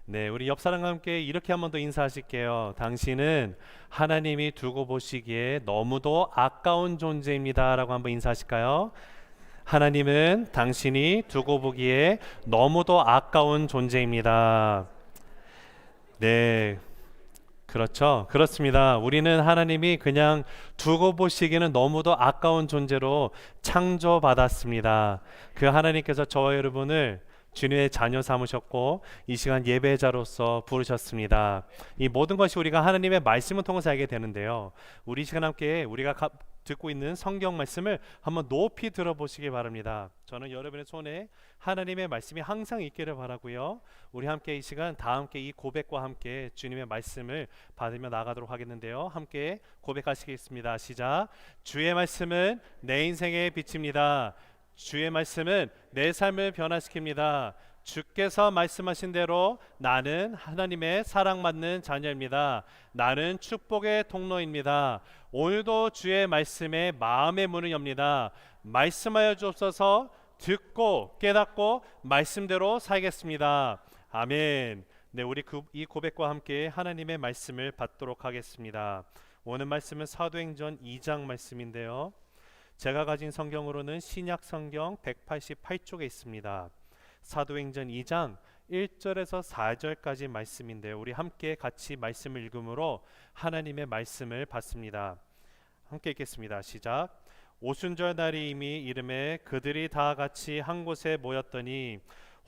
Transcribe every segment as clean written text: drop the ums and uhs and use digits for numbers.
네, 우리 옆 사람과 함께 이렇게 한 번 더 인사하실게요. 당신은 하나님이 두고 보시기에 너무도 아까운 존재입니다. 라고 한번 인사하실까요? 하나님은 당신이 두고 보기에 너무도 아까운 존재입니다. 네, 그렇죠. 그렇습니다. 우리는 하나님이 그냥 두고 보시기에는 너무도 아까운 존재로 창조받았습니다. 그 하나님께서 저와 여러분을 주님의 자녀 삼으셨고 이 시간 예배자로서 부르셨습니다. 이 모든 것이 우리가 하나님의 말씀을 통해서 알게 되는데요. 우리 이 시간 함께 우리가 듣고 있는 성경 말씀을 한번 높이 들어보시기 바랍니다. 저는 여러분의 손에 하나님의 말씀이 항상 있기를 바라고요. 우리 함께 이 시간 다 함께 이 고백과 함께 주님의 말씀을 받으며 나가도록 하겠는데요. 함께 고백하시겠습니다. 시작. 주의 말씀은 내 인생의 빛입니다. 주의 말씀은 내 삶을 변화시킵니다. 주께서 말씀하신 대로 나는 하나님의 사랑받는 자녀입니다. 나는 축복의 통로입니다. 오늘도 주의 말씀에 마음의 문을 엽니다. 말씀하여 주옵소서. 듣고 깨닫고 말씀대로 살겠습니다. 아멘. 네, 우리 이 고백과 함께 하나님의 말씀을 받도록 하겠습니다. 오늘 말씀은 사도행전 2장 말씀인데요. 제가 가진 성경으로는 신약 성경 188쪽에 있습니다. 사도행전 2장 1절에서 4절까지 말씀인데요. 우리 함께 같이 말씀을 읽음으로 하나님의 말씀을 받습니다. 함께 읽겠습니다. 시작. 오순절 날이 이미 이름에 그들이 다 같이 한 곳에 모였더니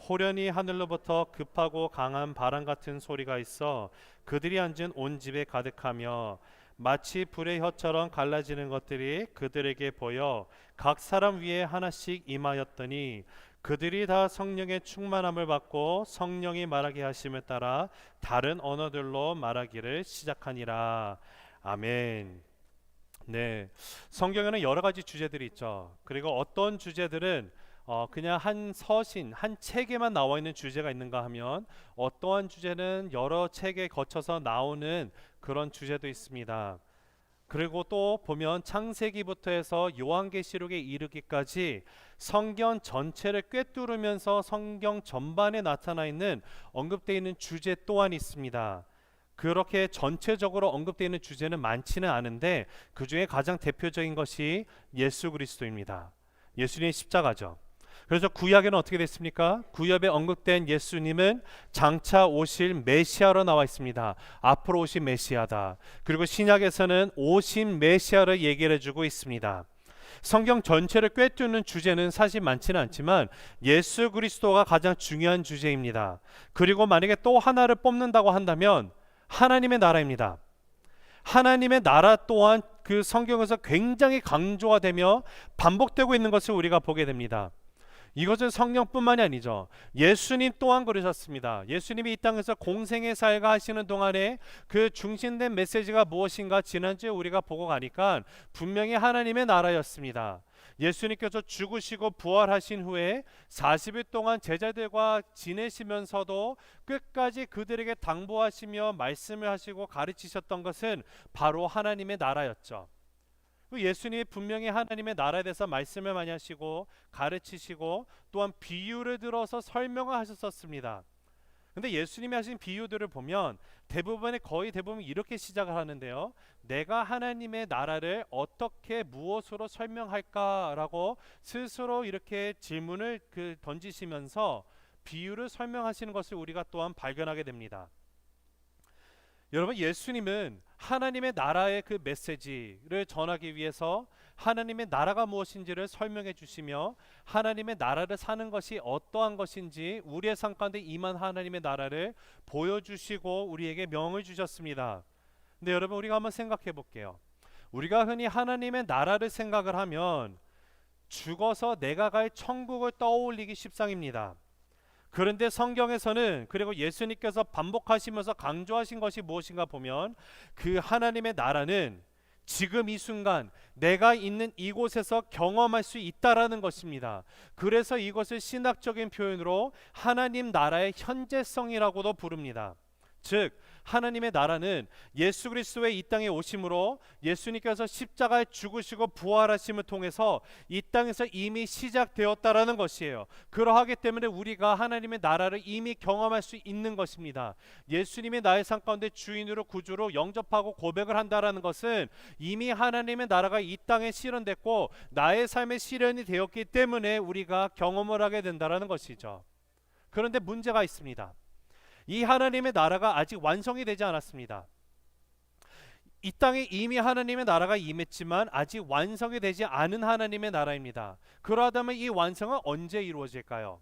호련히 하늘로부터 급하고 강한 바람 같은 소리가 있어 그들이 앉은 온 집에 가득하며 마치 불의 혀처럼 갈라지는 것들이 그들에게 보여 각 사람 위에 하나씩 임하였더니 그들이 다 성령의 충만함을 받고 성령이 말하게 하심을 따라 다른 언어들로 말하기를 시작하니라. 아멘. 네, 성경에는 여러 가지 주제들이 있죠. 그리고 어떤 주제들은 그냥 한 서신, 한 책에만 나와 있는 주제가 있는가 하면 어떠한 주제는 여러 책에 거쳐서 나오는 그런 주제도 있습니다. 그리고 또 보면 창세기부터 해서 요한계시록에 이르기까지 성경 전체를 꿰뚫으면서 성경 전반에 나타나 있는 언급되어 있는 주제 또한 있습니다. 그렇게 전체적으로 언급되어 있는 주제는 많지는 않은데 그 중에 가장 대표적인 것이 예수 그리스도입니다. 예수님의 십자가죠. 그래서 구약에는 어떻게 됐습니까? 구약에 언급된 예수님은 장차 오실 메시아로 나와 있습니다. 앞으로 오신 메시아다. 그리고 신약에서는 오신 메시아를 얘기를 해주고 있습니다. 성경 전체를 꿰뚫는 주제는 사실 많지는 않지만 예수 그리스도가 가장 중요한 주제입니다. 그리고 만약에 또 하나를 뽑는다고 한다면 하나님의 나라입니다. 하나님의 나라 또한 그 성경에서 굉장히 강조가 되며 반복되고 있는 것을 우리가 보게 됩니다. 이것은 성경뿐만이 아니죠. 예수님 또한 그러셨습니다. 예수님이 이 땅에서 공생의 살가 하시는 동안에 그 중심된 메시지가 무엇인가 지난주에 우리가 보고 가니까 분명히 하나님의 나라였습니다. 예수님께서 죽으시고 부활하신 후에 40일 동안 제자들과 지내시면서도 끝까지 그들에게 당부하시며 말씀을 하시고 가르치셨던 것은 바로 하나님의 나라였죠. 예수님이 분명히 하나님의 나라에 대해서 말씀을 많이 하시고 가르치시고 또한 비유를 들어서 설명을 하셨었습니다. 근데 예수님이 하신 비유들을 보면 거의 대부분 이렇게 시작을 하는데요. 내가 하나님의 나라를 어떻게 무엇으로 설명할까라고 스스로 이렇게 질문을 던지시면서 비유를 설명하시는 것을 우리가 또한 발견하게 됩니다. 여러분, 예수님은 하나님의 나라의 그 메시지를 전하기 위해서 하나님의 나라가 무엇인지를 설명해 주시며 하나님의 나라를 사는 것이 어떠한 것인지 우리의 삶 가운데 임한 하나님의 나라를 보여주시고 우리에게 명을 주셨습니다. 근데 여러분, 우리가 한번 생각해 볼게요. 우리가 흔히 하나님의 나라를 생각을 하면 죽어서 내가 갈 천국을 떠올리기 십상입니다. 그런데 성경에서는 그리고 예수님께서 반복하시면서 강조하신 것이 무엇인가 보면 그 하나님의 나라는 지금 이 순간 내가 있는 이곳에서 경험할 수 있다라는 것입니다. 그래서 이것을 신학적인 표현으로 하나님 나라의 현재성이라고도 부릅니다. 즉 하나님의 나라는 예수 그리스도의 이 땅에 오심으로 예수님께서 십자가에 죽으시고 부활하심을 통해서 이 땅에서 이미 시작되었다라는 것이에요. 그러하기 때문에 우리가 하나님의 나라를 이미 경험할 수 있는 것입니다. 예수님이 나의 삶 가운데 주인으로 구주로 영접하고 고백을 한다라는 것은 이미 하나님의 나라가 이 땅에 실현됐고 나의 삶에 실현이 되었기 때문에 우리가 경험을 하게 된다라는 것이죠. 그런데 문제가 있습니다. 이 하나님의 나라가 아직 완성이 되지 않았습니다. 이 땅에 이미 하나님의 나라가 임했지만 아직 완성이 되지 않은 하나님의 나라입니다. 그러하다면 이 완성은 언제 이루어질까요?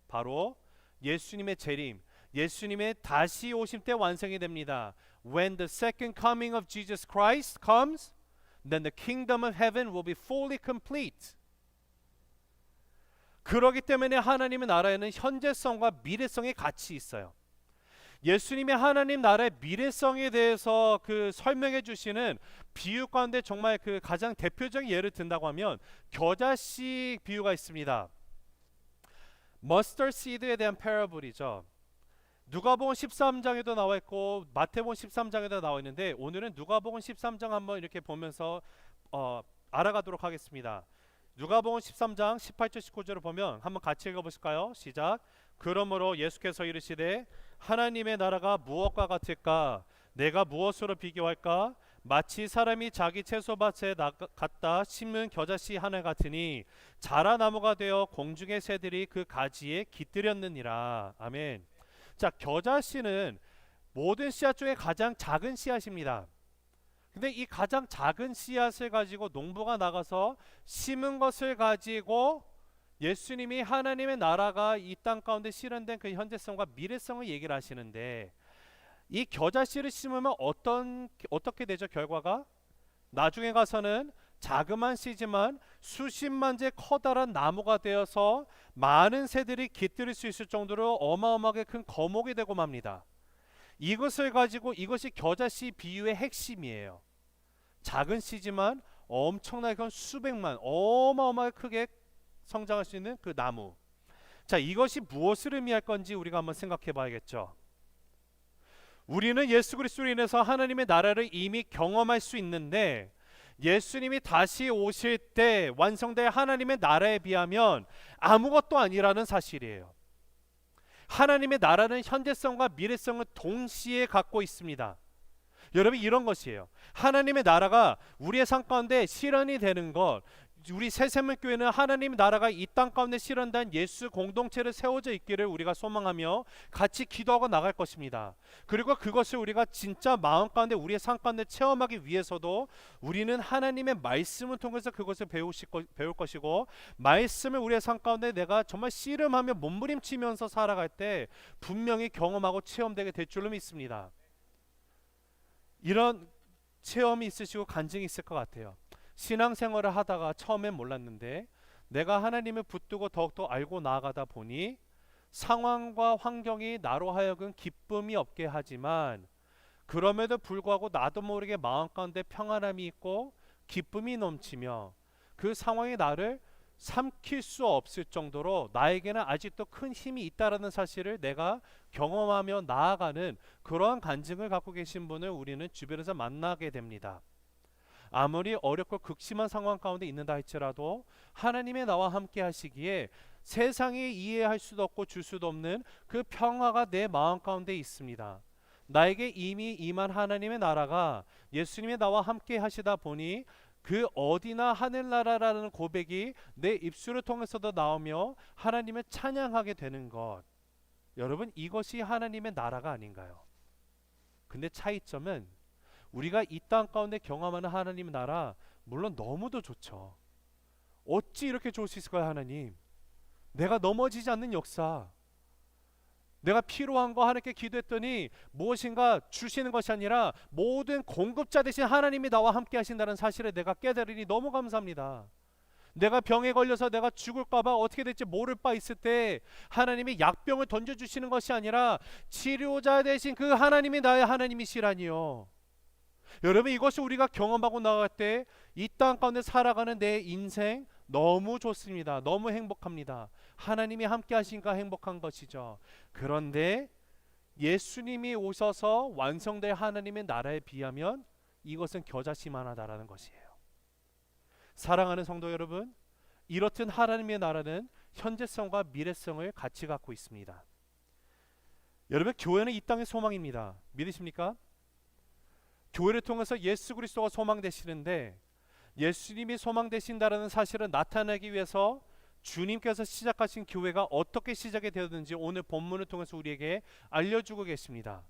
바로 예수님의 재림, 예수님의 다시 오심 때 완성이 됩니다. When the second coming of Jesus Christ comes, then the kingdom of heaven will be fully complete. 그렇기 때문에 하나님의 나라에는 현재성과 미래성이 같이 있어요. 예수님의 하나님 나라의 미래성에 대해서 그 설명해 주시는 비유 가운데 정말 그 가장 대표적인 예를 든다고 하면 겨자씨 비유가 있습니다. 머스터드 시드에 대한 패러블이죠. 누가복음 13장에도 나와 있고 마태복음 13장에도 나와 있는데 오늘은 누가복음 13장 한번 이렇게 보면서 알아가도록 하겠습니다. 누가복음 13장 18절 19절을 보면 한번 같이 읽어보실까요? 시작. 그러므로 예수께서 이르시되 하나님의 나라가 무엇과 같을까? 내가 무엇으로 비교할까? 마치 사람이 자기 채소밭에 갖다 심은 겨자씨 하나 같으니 자라나무가 되어 공중의 새들이 그 가지에 깃들였느니라. 아멘. 자, 겨자씨는 모든 씨앗 중에 가장 작은 씨앗입니다. 근데 이 가장 작은 씨앗을 가지고 농부가 나가서 심은 것을 가지고 예수님이 하나님의 나라가 이 땅 가운데 실현된 그 현재성과 미래성을 얘기를 하시는데 이 겨자씨를 심으면 어떻게 되죠? 결과가 나중에 가서는 자그만 씨지만 수십만 제 커다란 나무가 되어서 많은 새들이 깃들일 수 있을 정도로 어마어마하게 큰 거목이 되고 맙니다. 이것을 가지고 이것이 겨자씨 비유의 핵심이에요. 작은 씨지만 엄청나게 큰 수백만 어마어마하게 크게 성장할 수 있는 그 나무. 자, 이것이 무엇을 의미할 건지 우리가 한번 생각해 봐야겠죠. 우리는 예수 그리스도로 인해서 하나님의 나라를 이미 경험할 수 있는데 예수님이 다시 오실 때 완성될 하나님의 나라에 비하면 아무것도 아니라는 사실이에요. 하나님의 나라는 현재성과 미래성을 동시에 갖고 있습니다. 여러분, 이런 것이에요. 하나님의 나라가 우리의 삶 가운데 실현이 되는 것, 우리 새샘물교회는 하나님의 나라가 이 땅 가운데 실현된 예수 공동체를 세워져 있기를 우리가 소망하며 같이 기도하고 나갈 것입니다. 그리고 그것을 우리가 진짜 마음 가운데 우리의 삶 가운데 체험하기 위해서도 우리는 하나님의 말씀을 통해서 그것을 배울 것이고, 말씀을 우리의 삶 가운데 내가 정말 씨름하며 몸부림치면서 살아갈 때 분명히 경험하고 체험되게 될 줄로 믿습니다. 이런 체험이 있으시고 간증이 있을 것 같아요. 신앙생활을 하다가 처음엔 몰랐는데 내가 하나님을 붙들고 더욱더 알고 나아가다 보니 상황과 환경이 나로 하여금 기쁨이 없게 하지만 그럼에도 불구하고 나도 모르게 마음 가운데 평안함이 있고 기쁨이 넘치며 그 상황이 나를 삼킬 수 없을 정도로 나에게는 아직도 큰 힘이 있다라는 사실을 내가 경험하며 나아가는 그러한 간증을 갖고 계신 분을 우리는 주변에서 만나게 됩니다. 아무리 어렵고 극심한 상황 가운데 있는다 할지라도 하나님의 나와 함께 하시기에 세상이 이해할 수도 없고 줄 수도 없는 그 평화가 내 마음 가운데 있습니다. 나에게 이미 임한 하나님의 나라가 예수님의 나와 함께 하시다 보니 그 어디나 하늘나라라는 고백이 내 입술을 통해서도 나오며 하나님을 찬양하게 되는 것, 여러분, 이것이 하나님의 나라가 아닌가요? 근데 차이점은 우리가 이 땅 가운데 경험하는 하나님의 나라, 물론 너무도 좋죠. 어찌 이렇게 좋을 수 있을까요? 하나님, 내가 넘어지지 않는 역사, 내가 필요한 거 하나님께 기도했더니 무엇인가 주시는 것이 아니라 모든 공급자 되신 하나님이 나와 함께 하신다는 사실을 내가 깨달으니 너무 감사합니다. 내가 병에 걸려서 내가 죽을까 봐 어떻게 될지 모를 바 있을 때 하나님이 약병을 던져주시는 것이 아니라 치료자 되신 그 하나님이 나의 하나님이시라니요. 여러분, 이것을 우리가 경험하고 나갈 때 이 땅 가운데 살아가는 내 인생 너무 좋습니다. 너무 행복합니다. 하나님이 함께 하시니까 행복한 것이죠. 그런데 예수님이 오셔서 완성될 하나님의 나라에 비하면 이것은 겨자씨만하다라는 것이에요. 사랑하는 성도 여러분, 이렇듯 하나님의 나라는 현재성과 미래성을 같이 갖고 있습니다. 여러분, 교회는 이 땅의 소망입니다. 믿으십니까? 교회를 통해서 예수 그리스도가 소망되시는데, 예수님이 소망되신다라는 사실을 나타내기 위해서 주님께서 시작하신 교회가 어떻게 시작이 되었는지 오늘 본문을 통해서 우리에게 알려주고 계십니다.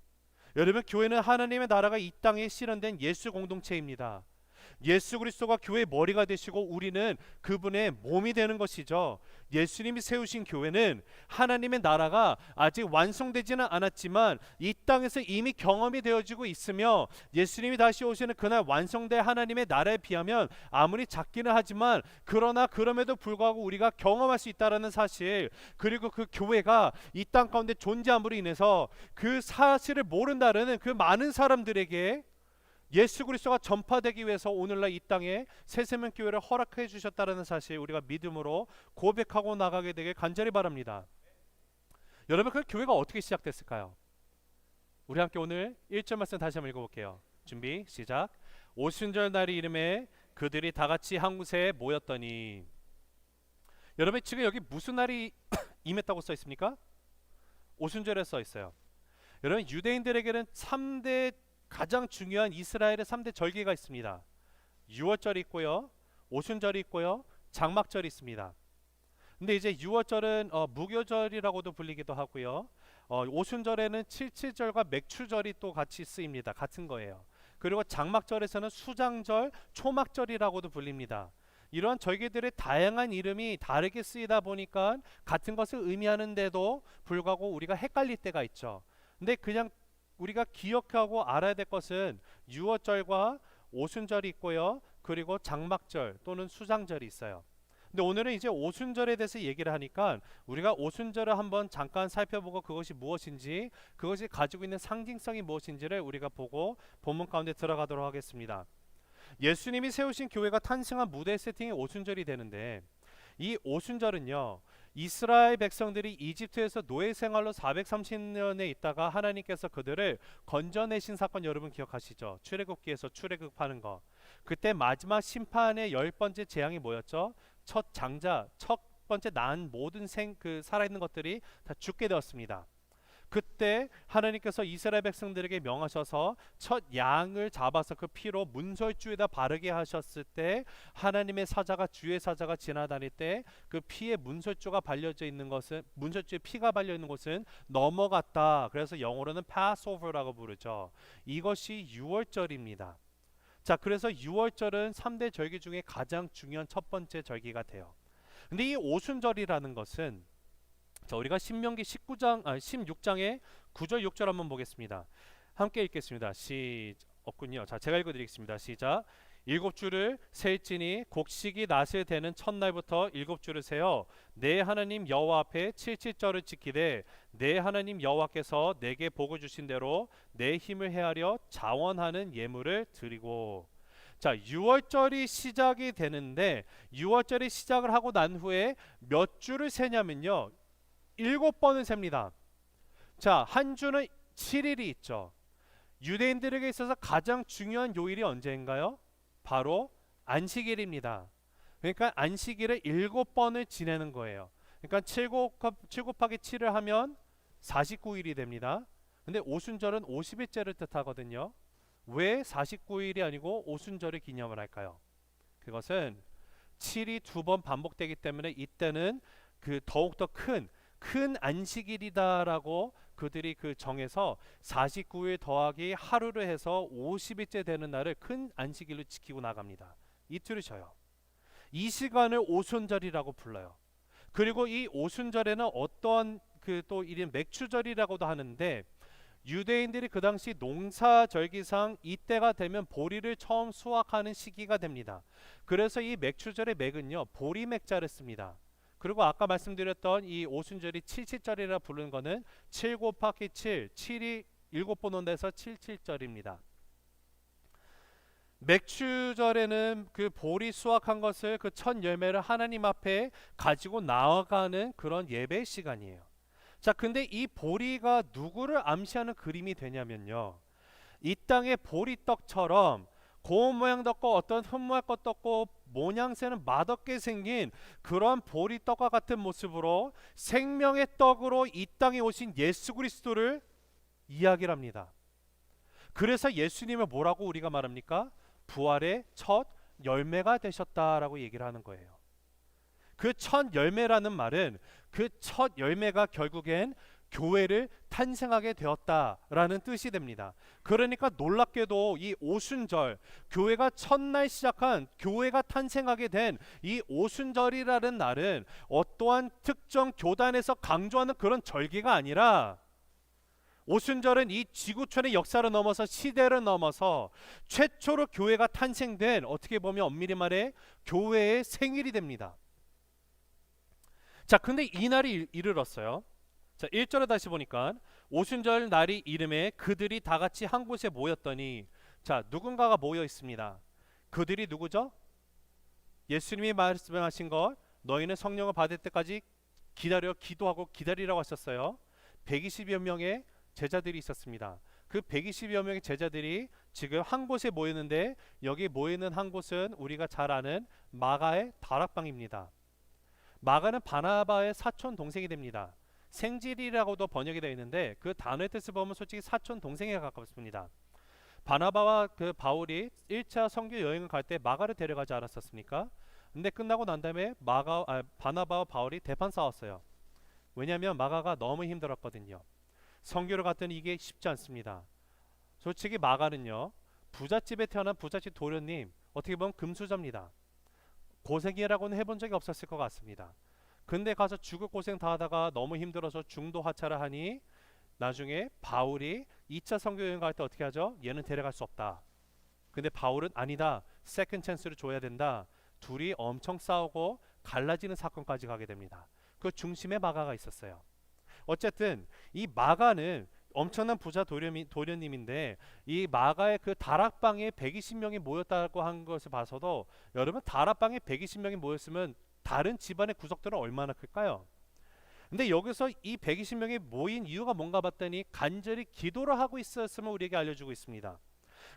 여러분, 교회는 하나님의 나라가 이 땅에 실현된 예수 공동체입니다. 예수 그리스도가 교회의 머리가 되시고 우리는 그분의 몸이 되는 것이죠. 예수님이 세우신 교회는 하나님의 나라가 아직 완성되지는 않았지만 이 땅에서 이미 경험이 되어지고 있으며, 예수님이 다시 오시는 그날 완성될 하나님의 나라에 비하면 아무리 작기는 하지만 그러나 그럼에도 불구하고 우리가 경험할 수 있다는 사실, 그리고 그 교회가 이 땅 가운데 존재함으로 인해서 그 사실을 모른다는 그 많은 사람들에게 예수 그리스도가 전파되기 위해서 오늘날 이 땅에 새세명 교회를 허락해 주셨다는 사실, 우리가 믿음으로 고백하고 나가게 되길 간절히 바랍니다. 여러분, 그 교회가 어떻게 시작됐을까요? 우리 함께 오늘 1절 말씀 다시 한번 읽어볼게요. 준비 시작. 오순절 날이 이름에 그들이 다 같이 한 곳에 모였더니. 여러분, 지금 여기 무슨 날이 임했다고 써 있습니까? 오순절에 써 있어요. 여러분, 유대인들에게는 3대 가장 중요한 이스라엘의 3대 절기가 있습니다. 유월절이 있고요, 오순절이 있고요, 장막절이 있습니다. 근데 이제 유월절은 무교절이라고도 불리기도 하고요, 오순절에는 칠칠절과 맥추절이 또 같이 쓰입니다. 같은 거예요. 그리고 장막절에서는 수장절, 초막절이라고도 불립니다. 이런 절기들의 다양한 이름이 다르게 쓰이다 보니까 같은 것을 의미하는데도 불구하고 우리가 헷갈릴 때가 있죠. 근데 그냥 우리가 기억하고 알아야 될 것은 유월절과 오순절이 있고요, 그리고 장막절 또는 수장절이 있어요. 근데 오늘은 이제 오순절에 대해서 얘기를 하니까 우리가 오순절을 한번 잠깐 살펴보고 그것이 무엇인지, 그것이 가지고 있는 상징성이 무엇인지를 우리가 보고 본문 가운데 들어가도록 하겠습니다. 예수님이 세우신 교회가 탄생한 무대 세팅이 오순절이 되는데, 이 오순절은요, 이스라엘 백성들이 이집트에서 노예 생활로 430년에 있다가 하나님께서 그들을 건져내신 사건 여러분 기억하시죠? 출애굽기에서 출애굽하는 거. 그때 마지막 심판의 10번째 재앙이 뭐였죠? 첫 장자, 첫 번째 낳은 모든 살아있는 것들이 다 죽게 되었습니다. 그때 하나님께서 이스라엘 백성들에게 명하셔서 첫 양을 잡아서 그 피로 문설주에다 바르게 하셨을 때, 하나님의 사자가, 주의 사자가 지나다닐 때 그 피에 문설주가 발려져 있는 것은, 문설주에 피가 발려 있는 곳은 넘어갔다. 그래서 영어로는 Passover라고 부르죠. 이것이 유월절입니다. 자, 그래서 유월절은 3대 절기 중에 가장 중요한 첫 번째 절기가 돼요. 근데 이 오순절이라는 것은, 자, 우리가 신명기 16장의 9절 6절 한번 보겠습니다. 함께 읽겠습니다. 없군요. 자, 제가 읽어드리겠습니다. 시작. 7주를 셀지니 곡식이 낫을 되는 첫날부터 7주를 세어 내 하나님 여호와 앞에 77절을 지키되 내 하나님 여호와께서 내게 복을 주신 대로 내 힘을 헤아려 자원하는 예물을 드리고. 자, 6월절이 시작이 되는데, 6월절이 시작을 하고 난 후에 몇 주를 세냐면요, 7번을 셉니다. 자, 한 주는 7일이 있죠. 유대인들에게 있어서 가장 중요한 요일이 언제인가요? 바로 안식일입니다. 그러니까 안식일을 7번을 지내는 거예요. 그러니까 7 곱하기 7을 하면 49일이 됩니다. 근데 오순절은 50일째를 뜻하거든요. 왜 49일이 아니고 오순절을 기념을 할까요? 그것은 7이 2번 반복되기 때문에 이때는 그 더욱더 큰 안식일이다라고 그들이 정해서 49일 더하기 하루를 해서 50일째 되는 날을 큰 안식일로 지키고 나갑니다. 이틀을 쉬어요. 이 시간을 오순절이라고 불러요. 그리고 이 오순절에는 어떠한 또 이른 맥추절이라고도 하는데, 유대인들이 그 당시 농사절기상 이때가 되면 보리를 처음 수확하는 시기가 됩니다. 그래서 이 맥추절의 맥은요, 보리맥자를 씁니다. 그리고 아까 말씀드렸던 이 오순절이 칠칠절이라 부르는 거는 7 곱하기 7, 7이 7번 온다해서 77절입니다. 맥추절에는 그 보리 수확한 것을, 그 첫 열매를 하나님 앞에 가지고 나아가는 그런 예배 시간이에요. 자, 근데 이 보리가 누구를 암시하는 그림이 되냐면요. 이 땅의 보리떡처럼 고운 모양도 없고 어떤 흠모할 것도 없고 모양새는 맛없게 생긴 그런 보리떡과 같은 모습으로 생명의 떡으로 이 땅에 오신 예수 그리스도를 이야기를 합니다. 그래서 예수님을 뭐라고 우리가 말합니까? 부활의 첫 열매가 되셨다라고 얘기를 하는 거예요. 그 첫 열매라는 말은 그 첫 열매가 결국엔 교회를 탄생하게 되었다라는 뜻이 됩니다. 그러니까 놀랍게도 이 오순절, 교회가 첫날 시작한, 교회가 탄생하게 된 이 오순절이라는 날은 어떠한 특정 교단에서 강조하는 그런 절기가 아니라, 오순절은 이 지구촌의 역사를 넘어서 시대를 넘어서 최초로 교회가 탄생된, 어떻게 보면 엄밀히 말해 교회의 생일이 됩니다. 자, 근데 이 날이 이르렀어요. 자, 1절에 다시 보니까 오순절 날이 이름에 그들이 다 같이 한 곳에 모였더니, 자, 누군가가 모여 있습니다. 그들이 누구죠? 예수님이 말씀하신 것, 너희는 성령을 받을 때까지 기다려 기도하고 기다리라고 하셨어요. 120여 명의 제자들이 있었습니다. 그 120여 명의 제자들이 지금 한 곳에 모였는데, 여기 모이는 한 곳은 우리가 잘 아는 마가의 다락방입니다. 마가는 바나바의 사촌 동생이 됩니다. 생질이라고도 번역이 되어 있는데 그 단어의 뜻을 보면 솔직히 사촌 동생에 가깝습니다. 바나바와 그 바울이 1차 선교 여행을 갈 때 마가를 데려가지 않았었습니까? 근데 끝나고 난 다음에 바나바와 바울이 대판 싸웠어요. 왜냐하면 마가가 너무 힘들었거든요. 선교를 갔더니 이게 쉽지 않습니다. 솔직히 마가는요, 부잣집에 태어난 부잣집 도련님, 어떻게 보면 금수저입니다. 고생이라고는 해본 적이 없었을 것 같습니다. 근데 가서 죽을 고생 다 하다가 너무 힘들어서 중도 하차를 하니 나중에 바울이 2차 선교 여행 갈 때 어떻게 하죠? 얘는 데려갈 수 없다. 근데 바울은 아니다, 세컨 찬스를 줘야 된다. 둘이 엄청 싸우고 갈라지는 사건까지 가게 됩니다. 그 중심에 마가가 있었어요. 어쨌든 이 마가는 엄청난 부자 도련님인데, 이 마가의 그 다락방에 120명이 모였다고 한 것을 봐서도, 여러분 다락방에 120명이 모였으면 다른 집안의 구석들은 얼마나 클까요? 근데 여기서 이 120명이 모인 이유가 뭔가 봤더니 간절히 기도를 하고 있었음을 우리에게 알려주고 있습니다.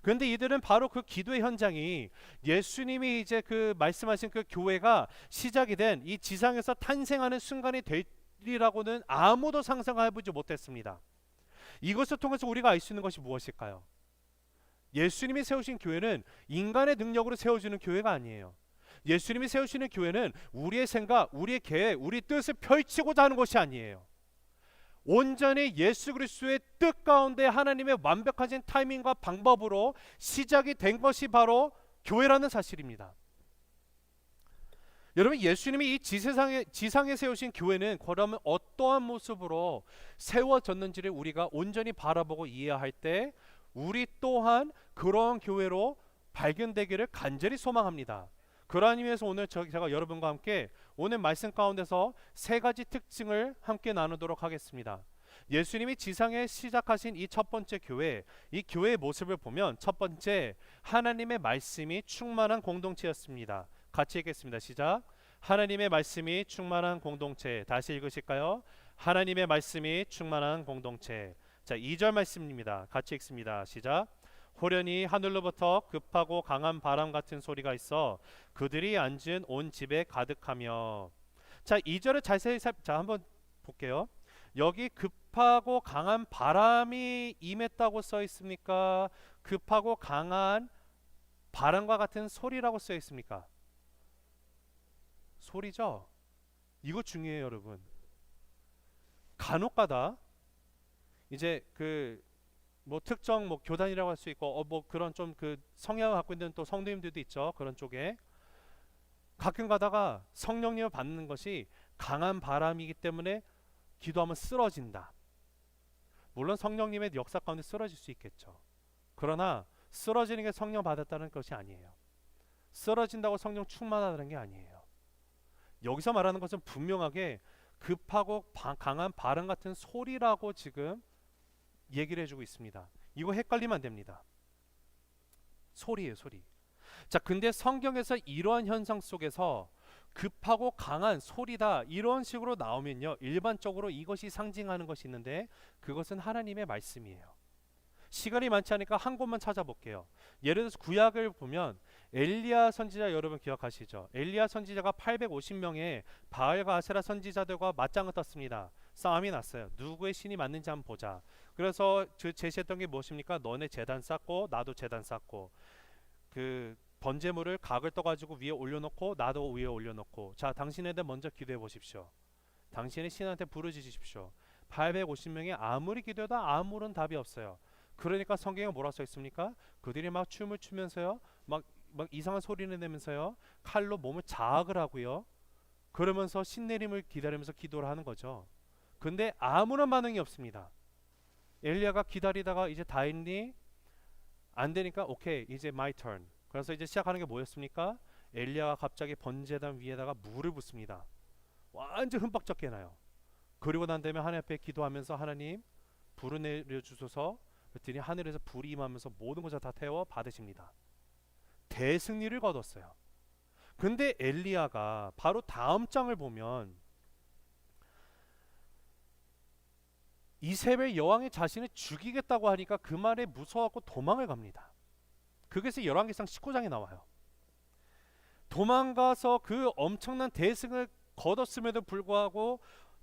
그런데 이들은 바로 그 기도의 현장이 예수님이 이제 그 말씀하신 그 교회가 시작이 된 이 지상에서 탄생하는 순간이 되리라고는 아무도 상상해보지 못했습니다. 이것을 통해서 우리가 알 수 있는 것이 무엇일까요? 예수님이 세우신 교회는 인간의 능력으로 세워지는 교회가 아니에요. 예수님이 세우시는 교회는 우리의 생각, 우리의 계획, 우리 뜻을 펼치고자 하는 것이 아니에요. 온전히 예수 그리스도의 뜻 가운데 하나님의 완벽하신 타이밍과 방법으로 시작이 된 것이 바로 교회라는 사실입니다. 여러분, 예수님이 이 지상에 세우신 교회는 그러면 어떠한 모습으로 세워졌는지를 우리가 온전히 바라보고 이해할 때 우리 또한 그러한 교회로 발견되기를 간절히 소망합니다. 그러한 의미에서 오늘 제가 여러분과 함께 오늘 말씀 가운데서 세 가지 특징을 함께 나누도록 하겠습니다. 예수님이 지상에 시작하신 이 첫 번째 교회, 이 교회의 모습을 보면 첫 번째, 하나님의 말씀이 충만한 공동체였습니다. 같이 읽겠습니다. 시작. 하나님의 말씀이 충만한 공동체. 다시 읽으실까요? 하나님의 말씀이 충만한 공동체. 자, 2절 말씀입니다. 같이 읽습니다. 시작. 호련히 하늘로부터 급하고 강한 바람 같은 소리가 있어 그들이 앉은 온 집에 가득하며. 자, 2절을 자세히 한번 볼게요. 여기 급하고 강한 바람이 임했다고 써 있습니까? 급하고 강한 바람과 같은 소리라고 써 있습니까? 소리죠. 이거 중요해요, 여러분. 간혹가다 이제 그 뭐 특정 뭐 교단이라고 할 수 있고 뭐 그런 좀 그 성향을 갖고 있는 또 성도님들도 있죠. 그런 쪽에 가끔 가다가 성령님을 받는 것이 강한 바람이기 때문에 기도하면 쓰러진다. 물론 성령님의 역사 가운데 쓰러질 수 있겠죠. 그러나 쓰러지는 게 성령 받았다는 것이 아니에요. 쓰러진다고 성령 충만하다는 게 아니에요. 여기서 말하는 것은 분명하게 급하고 강한 바람 같은 소리라고 지금 얘기를 해주고 있습니다. 이거 헷갈리면 안 됩니다. 소리예요, 소리. 자, 근데 성경에서 이러한 현상 속에서 급하고 강한 소리다 이런 식으로 나오면요, 일반적으로 이것이 상징하는 것이 있는데 그것은 하나님의 말씀이에요. 시간이 많지 않으니까 한 곳만 찾아볼게요. 예를 들어서 구약을 보면 엘리야 선지자 여러분 기억하시죠? 엘리야 선지자가 850명의 바알과 아세라 선지자들과 맞짱을 떴습니다. 싸움이 났어요. 누구의 신이 맞는지 한번 보자. 그래서 제시했던 게 무엇입니까? 너네 제단 쌓고 나도 제단 쌓고, 그 번제물을 각을 떠가지고 위에 올려놓고 나도 위에 올려놓고, 자 당신네들 먼저 기도해 보십시오. 당신의 신한테 부르짖으십시오. 850명이 아무리 기도해도 아무런 답이 없어요. 그러니까 성경에 뭐라 써 있습니까? 그들이 막 춤을 추면서요, 막 이상한 소리를 내면서요, 칼로 몸을 자학을 하고요, 그러면서 신내림을 기다리면서 기도를 하는 거죠. 근데 아무런 반응이 없습니다. 엘리야가 기다리다가 이제 다 했니? 안 되니까 오케이 이제 my turn. 그래서 이제 시작하는 게 뭐였습니까? 엘리야가 갑자기 번제단 위에다가 물을 붓습니다. 완전 흠뻑 나요. 그리고 난 다음에 하나님 앞에 기도하면서 하나님 불을 내려주소서, 그랬더니 하늘에서 불이 임하면서 모든 것을 다 태워 받으십니다. 대승리를 거뒀어요. 근데 엘리야가 바로 다음 장을 보면 이세벨 여왕이 자신을 죽이겠다고 하니까 그 말에 무서워하고 도망을 갑니다. 그것이 열왕기상 19장에 나와요. 도망가서 그 엄청난 대승을 거뒀음에도 불구하고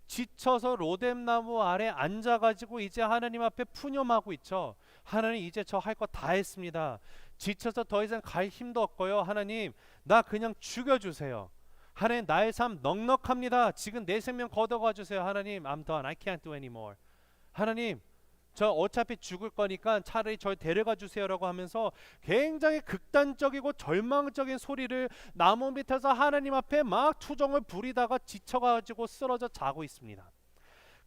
지쳐서 로뎀나무 아래 앉아가지고 이제 하나님 앞에 푸념하고 있죠. 하나님 이제 저 할 거 다 했습니다. 지쳐서 더 이상 갈 힘도 없고요. 하나님 나 그냥 죽여주세요. 하나님 나의 삶 넉넉합니다. 지금 내 생명 걷어가 주세요. 하나님 I'm done. I can't do anymore. 하나님 저 어차피 죽을 거니까 차라리 절 데려가 주세요라고 하면서 굉장히 극단적이고 절망적인 소리를 나무 밑에서 하나님 앞에 막 투정을 부리다가 지쳐가지고 쓰러져 자고 있습니다.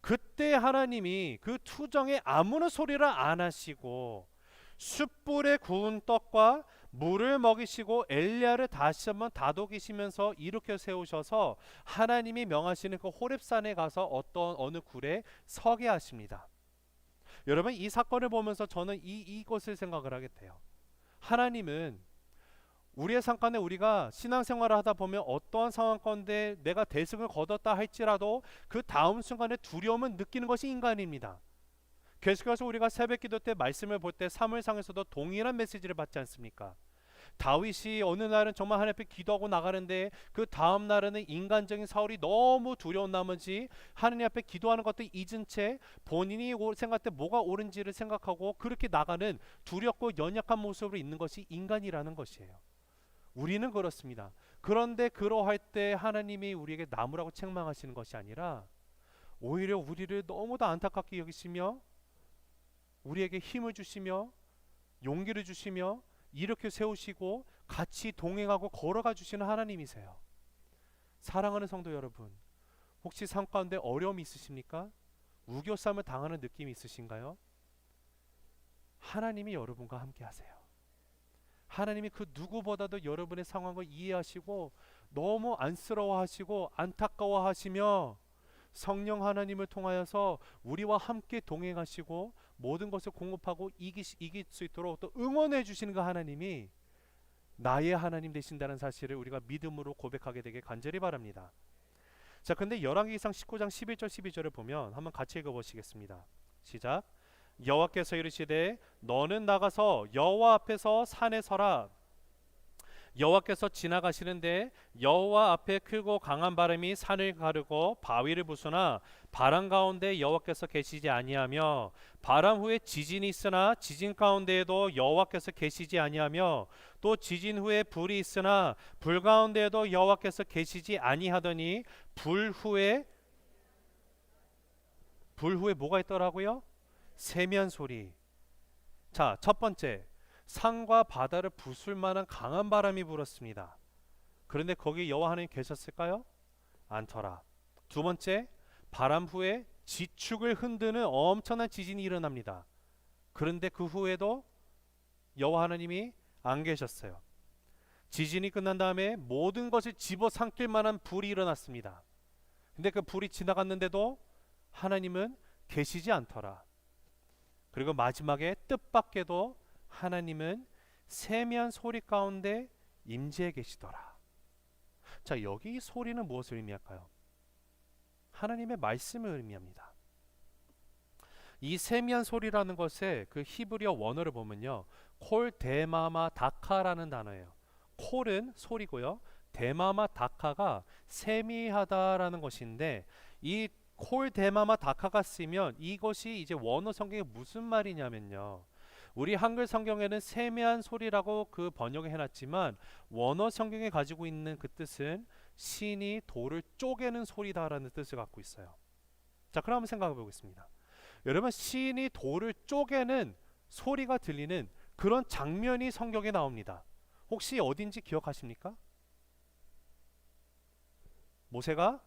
그때 하나님이 그 투정에 아무런 소리를 안 하시고 숯불에 구운 떡과 물을 먹이시고 엘리야를 다시 한번 다독이시면서 일으켜 세우셔서 하나님이 명하시는 그 호렙산에 가서 어느 굴에 서게 하십니다. 여러분 이 사건을 보면서 저는 이것을 생각을 하게 돼요. 하나님은 우리의 삶가운데 우리가 신앙생활을 하다 보면 어떠한 상황 가운데 내가 대승을 거뒀다 할지라도 그 다음 순간에 두려움을 느끼는 것이 인간입니다. 계속해서 우리가 새벽기도 때 말씀을 볼 때 사무엘상에서도 동일한 메시지를 받지 않습니까? 다윗이 어느 날은 정말 하나님 앞에 기도하고 나가는데 그 다음 날에는 인간적인 사울이 너무 두려운 나머지 하나님 앞에 기도하는 것도 잊은 채 본인이 생각할 때 뭐가 옳은지를 생각하고 그렇게 나가는 두렵고 연약한 모습으로 있는 것이 인간이라는 것이에요. 우리는 그렇습니다. 그런데 그러할 때 하나님이 우리에게 나무라고 책망하시는 것이 아니라 오히려 우리를 너무도 안타깝게 여기시며 우리에게 힘을 주시며 용기를 주시며 이렇게 세우시고 같이 동행하고 걸어가 주시는 하나님이세요. 사랑하는 성도 여러분, 혹시 삶 가운데 어려움이 있으십니까? 우겨쌈을 당하는 느낌이 있으신가요? 하나님이 여러분과 함께 하세요. 하나님이 그 누구보다도 여러분의 상황을 이해하시고 너무 안쓰러워하시고 안타까워하시며 성령 하나님을 통하여서 우리와 함께 동행하시고 모든 것을 공급하고 이길 수 있도록 또 응원해 주시는 그 하나님이 나의 하나님 되신다는 사실을 우리가 믿음으로 고백하게 되길 간절히 바랍니다. 자, 근데 열왕기상 19장 11절 12절을 보면 한번 같이 읽어보시겠습니다. 시작. 여호와께서 이르시되 너는 나가서 여호와 앞에서 산에 서라. 여호와께서 지나가시는데 여호와 앞에 크고 강한 바람이 산을 가르고 바위를 부수나 바람 가운데 여호와께서 계시지 아니하며 바람 후에 지진이 있으나 지진 가운데에도 여호와께서 계시지 아니하며 또 지진 후에 불이 있으나 불 가운데에도 여호와께서 계시지 아니하더니 불 후에 뭐가 있더라고요? 세미한 소리. 자, 첫 번째, 산과 바다를 부술 만한 강한 바람이 불었습니다. 그런데 거기 여호와 하나님 계셨을까요? 않더라. 두 번째, 바람 후에 지축을 흔드는 엄청난 지진이 일어납니다. 그런데 그 후에도 여호와 하나님이 안 계셨어요. 지진이 끝난 다음에 모든 것을 집어삼킬 만한 불이 일어났습니다. 근데 그 불이 지나갔는데도 하나님은 계시지 않더라. 그리고 마지막에 뜻밖에도 하나님은 세미한 소리 가운데 임재해 계시더라. 자, 여기 소리는 무엇을 의미할까요? 하나님의 말씀을 의미합니다. 이 세미한 소리라는 것의 그 히브리어 원어를 보면요, 콜 데마마 다카라는 단어예요. 콜은 소리고요, 데마마 다카가 세미하다라는 것인데, 이 콜 데마마 다카가 쓰면 이것이 이제 원어 성경에 무슨 말이냐면요, 우리 한글 성경에는 세미한 소리라고 그 번역을 해놨지만 원어 성경에 가지고 있는 그 뜻은 신이 돌을 쪼개는 소리다라는 뜻을 갖고 있어요. 자, 그럼 한번 생각해 보겠습니다. 여러분, 신이 돌을 쪼개는 소리가 들리는 그런 장면이 성경에 나옵니다. 혹시 어딘지 기억하십니까? 모세가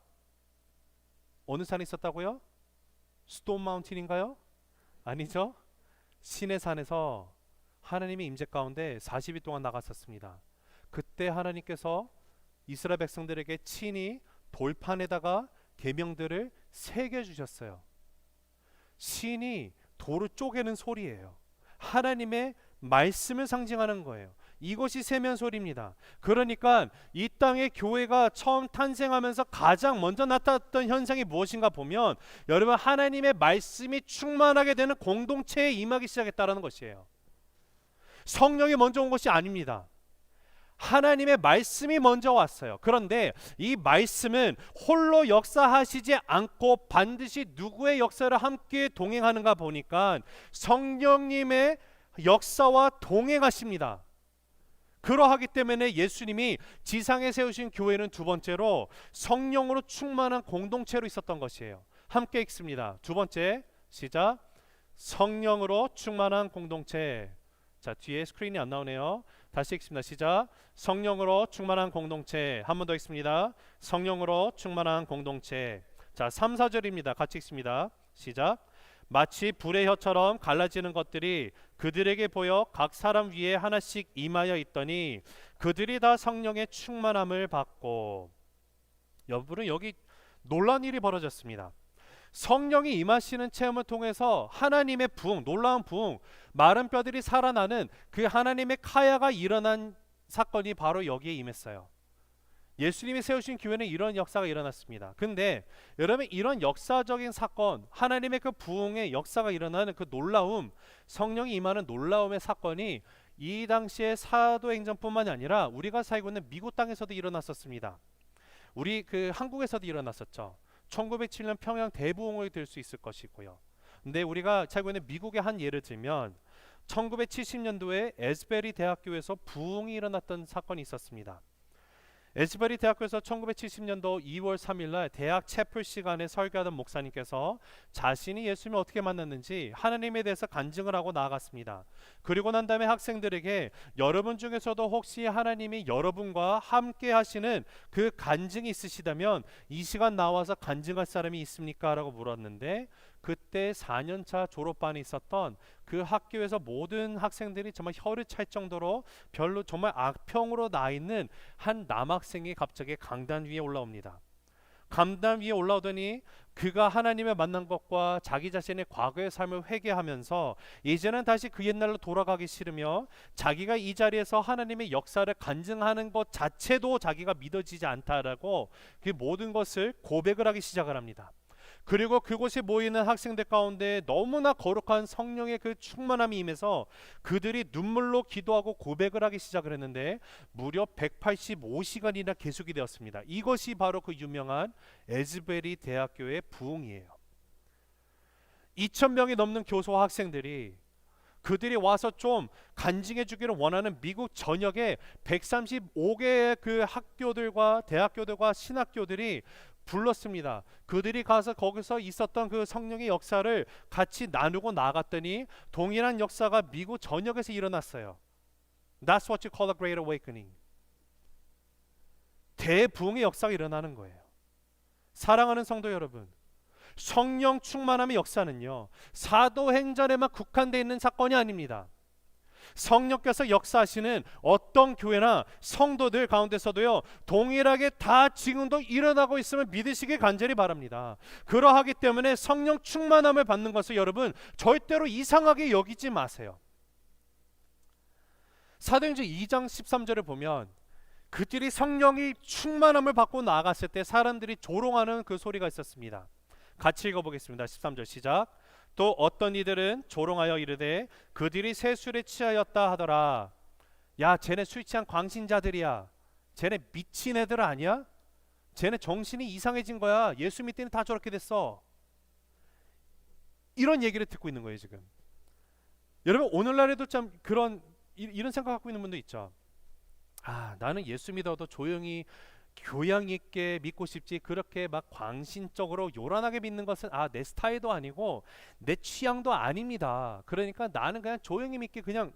어느 산에 있었다고요? 스톤 마운틴인가요? 아니죠. 시내 산에서 하나님의 임재 가운데 40일 동안 나갔었습니다. 그때 하나님께서 이스라엘 백성들에게 친히 돌판에다가 계명들을 새겨 주셨어요. 신이 돌을 쪼개는 소리예요. 하나님의 말씀을 상징하는 거예요. 이것이 세면 소리입니다. 그러니까 이 땅의 교회가 처음 탄생하면서 가장 먼저 나타났던 현상이 무엇인가 보면, 여러분, 하나님의 말씀이 충만하게 되는 공동체에 임하기 시작했다는 것이에요. 성령이 먼저 온 것이 아닙니다. 하나님의 말씀이 먼저 왔어요. 그런데 이 말씀은 홀로 역사하시지 않고 반드시 누구의 역사를 함께 동행하는가 보니까 성령님의 역사와 동행하십니다. 그러하기 때문에 예수님이 지상에 세우신 교회는 두 번째로 성령으로 충만한 공동체로 있었던 것이에요. 함께 읽습니다. 두 번째, 시작. 성령으로 충만한 공동체. 자, 뒤에 스크린이 안 나오네요. 다시 읽습니다. 시작. 성령으로 충만한 공동체. 한 번 더 읽습니다. 성령으로 충만한 공동체. 자, 3, 4절입니다. 같이 읽습니다. 시작. 마치 불의 혀처럼 갈라지는 것들이 그들에게 보여 각 사람 위에 하나씩 임하여 있더니 그들이 다 성령의 충만함을 받고. 여러분, 여기 놀라운 일이 벌어졌습니다. 성령이 임하시는 체험을 통해서 하나님의 부흥, 놀라운 부흥, 마른 뼈들이 살아나는 그 하나님의 카야가 일어난 사건이 바로 여기에 임했어요. 예수님이 세우신 교회는 이런 역사가 일어났습니다. 근데 여러분, 이런 역사적인 사건, 하나님의 그 부흥의 역사가 일어나는 그 놀라움, 성령이 임하는 놀라움의 사건이 이 당시에 사도행전뿐만이 아니라 우리가 살고 있는 미국 땅에서도 일어났었습니다. 우리 그 한국에서도 일어났었죠. 1907년 평양 대부흥을 들 수 있을 것이고요. 근데 우리가 살고 있는 미국의 한 예를 들면 1970년도에 에스베리 대학교에서 부흥이 일어났던 사건이 있었습니다. 에스베리 대학교에서 1970년도 2월 3일날 대학 채플 시간에 설교하던 목사님께서 자신이 예수님을 어떻게 만났는지 하나님에 대해서 간증을 하고 나아갔습니다. 그리고 난 다음에 학생들에게 여러분 중에서도 혹시 하나님이 여러분과 함께 하시는 그 간증이 있으시다면 이 시간 나와서 간증할 사람이 있습니까? 라고 물었는데, 그때 4년차 졸업반에 있었던 그 학교에서 모든 학생들이 정말 혀를 찰 정도로 별로 정말 악평으로 나 있는 한 남학생이 갑자기 강단 위에 올라옵니다. 강단 위에 올라오더니 그가 하나님을 만난 것과 자기 자신의 과거의 삶을 회개하면서 이제는 다시 그 옛날로 돌아가기 싫으며 자기가 이 자리에서 하나님의 역사를 간증하는 것 자체도 자기가 믿어지지 않다라고 그 모든 것을 고백을 하기 시작을 합니다. 그리고 그곳에 모이는 학생들 가운데 너무나 거룩한 성령의 그 충만함이 임해서 그들이 눈물로 기도하고 고백을 하기 시작을 했는데 무려 185시간이나 계속이 되었습니다. 이것이 바로 그 유명한 에스베리 대학교의 부흥이에요. 2,000명이 넘는 교수와 학생들이 그들이 와서 좀 간증해 주기를 원하는 미국 전역에 135개의 그 학교들과 대학교들과 신학교들이 불렀습니다. 그들이 가서 거기서 있었던 그 성령의 역사를 같이 나누고 나갔더니 동일한 역사가 미국 전역에서 일어났어요. That's what you call a great awakening. 대부흥의 역사가 일어나는 거예요. 사랑하는 성도 여러분, 성령 충만함의 역사는요, 사도행전에만 국한되어 있는 사건이 아닙니다. 성령께서 역사하시는 어떤 교회나 성도들 가운데서도요, 동일하게 다 지금도 일어나고 있음을 믿으시길 간절히 바랍니다. 그러하기 때문에 성령 충만함을 받는 것을 여러분 절대로 이상하게 여기지 마세요. 사도행전 2장 13절을 보면 그들이 성령이 충만함을 받고 나아갔을 때 사람들이 조롱하는 그 소리가 있었습니다. 같이 읽어보겠습니다. 13절 시작. 또 어떤 이들은 조롱하여 이르되 그들이 새 술에 취하였다 하더라. 야, 쟤네 술 취한 광신자들이야. 쟤네 미친 애들 아니야? 쟤네 정신이 이상해진 거야. 예수 믿더니 다 저렇게 됐어. 이런 얘기를 듣고 있는 거예요 지금. 여러분 오늘날에도 참 이런 생각 갖고 있는 분도 있죠. 아, 나는 예수 믿어도 조용히 교양 있게 믿고 싶지, 그렇게 막 광신적으로 요란하게 믿는 것은 내 스타일도 아니고 내 취향도 아닙니다. 그러니까 나는 그냥 조용히 믿게, 그냥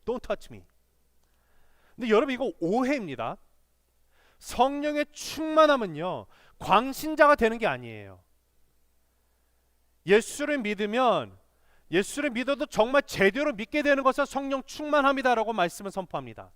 don't touch me. 근데 여러분 이거 오해입니다. 성령의 충만함은요 광신자가 되는 게 아니에요. 예수를 믿어도 정말 제대로 믿게 되는 것은 성령 충만함이다라고 말씀을 선포합니다.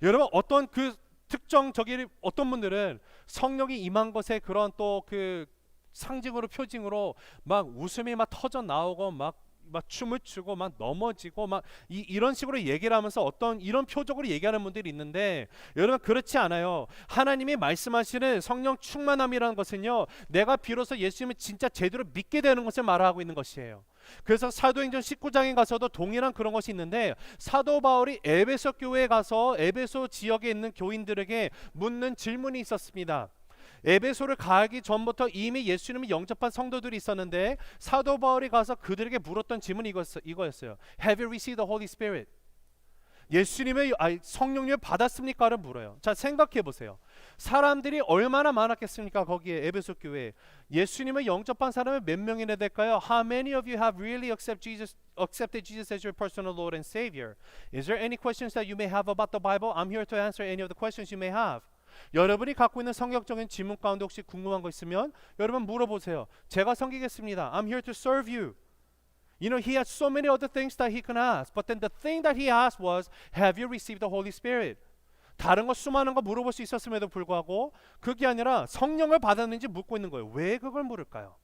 여러분 어떤 그 특정 어떤 분들은 성령이 임한 것에 그런 또 그 상징으로 표징으로 막 웃음이 막 터져 나오고 막 춤을 추고 막 넘어지고 막 이런 식으로 얘기를 하면서 어떤 이런 표적으로 얘기하는 분들이 있는데, 여러분 그렇지 않아요. 하나님이 말씀하시는 성령 충만함이라는 것은요 내가 비로소 예수님을 진짜 제대로 믿게 되는 것을 말하고 있는 것이에요. 그래서 사도행전 19장에 가서도 동일한 그런 것이 있는데, 사도 바울이 에베소 교회에 가서 에베소 지역에 있는 교인들에게 묻는 질문이 있었습니다. 에베소를 가기 전부터 이미 예수님을 영접한 성도들이 있었는데 사도 바울이 가서 그들에게 물었던 질문이 이거였어요. Have you received the Holy Spirit? 예수님의 성령님을 받았습니까를 물어요. 자, 생각해 보세요. 사람들이 얼마나 많았겠습니까? 거기에 에베소 교회에 예수님을 영접한 사람이 몇 명이나 될까요? How many of you have really accepted Jesus as your personal Lord and Savior? Is there any questions that you may have about the Bible? I'm here to answer any of the questions you may have. 여러분이 갖고 있는 성격적인 질문 가운데 혹시 궁금한 거 있으면 여러분 물어보세요. 제가 섬기겠습니다. I'm here to serve you. You know, he had so many other things that he could ask. But then the thing that he asked was, have you received the Holy Spirit? 다른 거 수많은 거 물어볼 수 있었음에도 불구하고 그게 아니라 성령을 받았는지 묻고 있는 거예요. 왜 그걸 물을까요?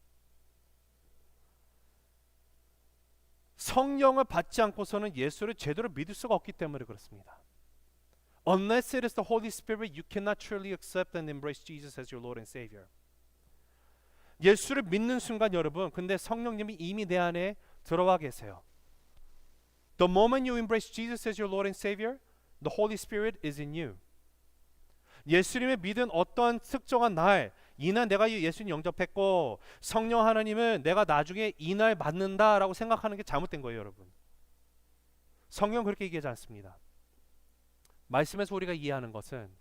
성령을 받지 않고서는 예수를 제대로 믿을 수가 없기 때문에 그렇습니다. Unless it is the Holy Spirit, you cannot truly accept and embrace Jesus as your Lord and Savior. 예수를 믿는 순간 여러분, 근데 성령님이 이미 내 안에 들어와 계세요. The moment you embrace Jesus as your Lord and Savior, the Holy Spirit is in you. 예수님을 믿은 어떠한 특정한 날, 이날 내가 예수님 영접했고 성령 하나님은 내가 나중에 이날 받는다라고 생각하는 게 잘못된 거예요, 여러분. 성경 그렇게 얘기하지 않습니다. 말씀에서 우리가 이해하는 것은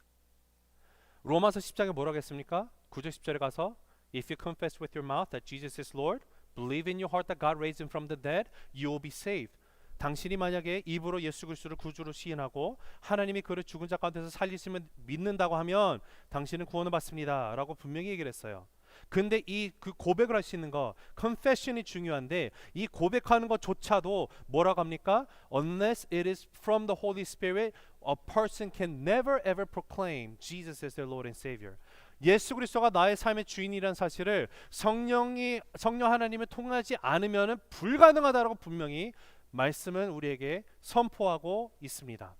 로마서 10장에 뭐라고 했습니까? 9절 10절에 가서 If you confess with your mouth that Jesus is Lord, believe in your heart that God raised him from the dead, you will be saved. 당신이 만약에 입으로 예수 그리스도를 구주로 시인하고 하나님이 그를 죽은 자 가운데서 살리심을 믿는다고 하면 당신은 구원을 받습니다 라고 분명히 얘기를 했어요. 근데 그 고백을 할 수 있는 거, confession이 중요한데 이 고백하는 것조차도 뭐라고 합니까? Unless it is from the Holy Spirit, a person can never ever proclaim Jesus as their Lord and Savior. 예수 그리스도가 나의 삶의 주인이라는 사실을 성령 하나님을 통하지 않으면 불가능하다라고 분명히 말씀은 우리에게 선포하고 있습니다.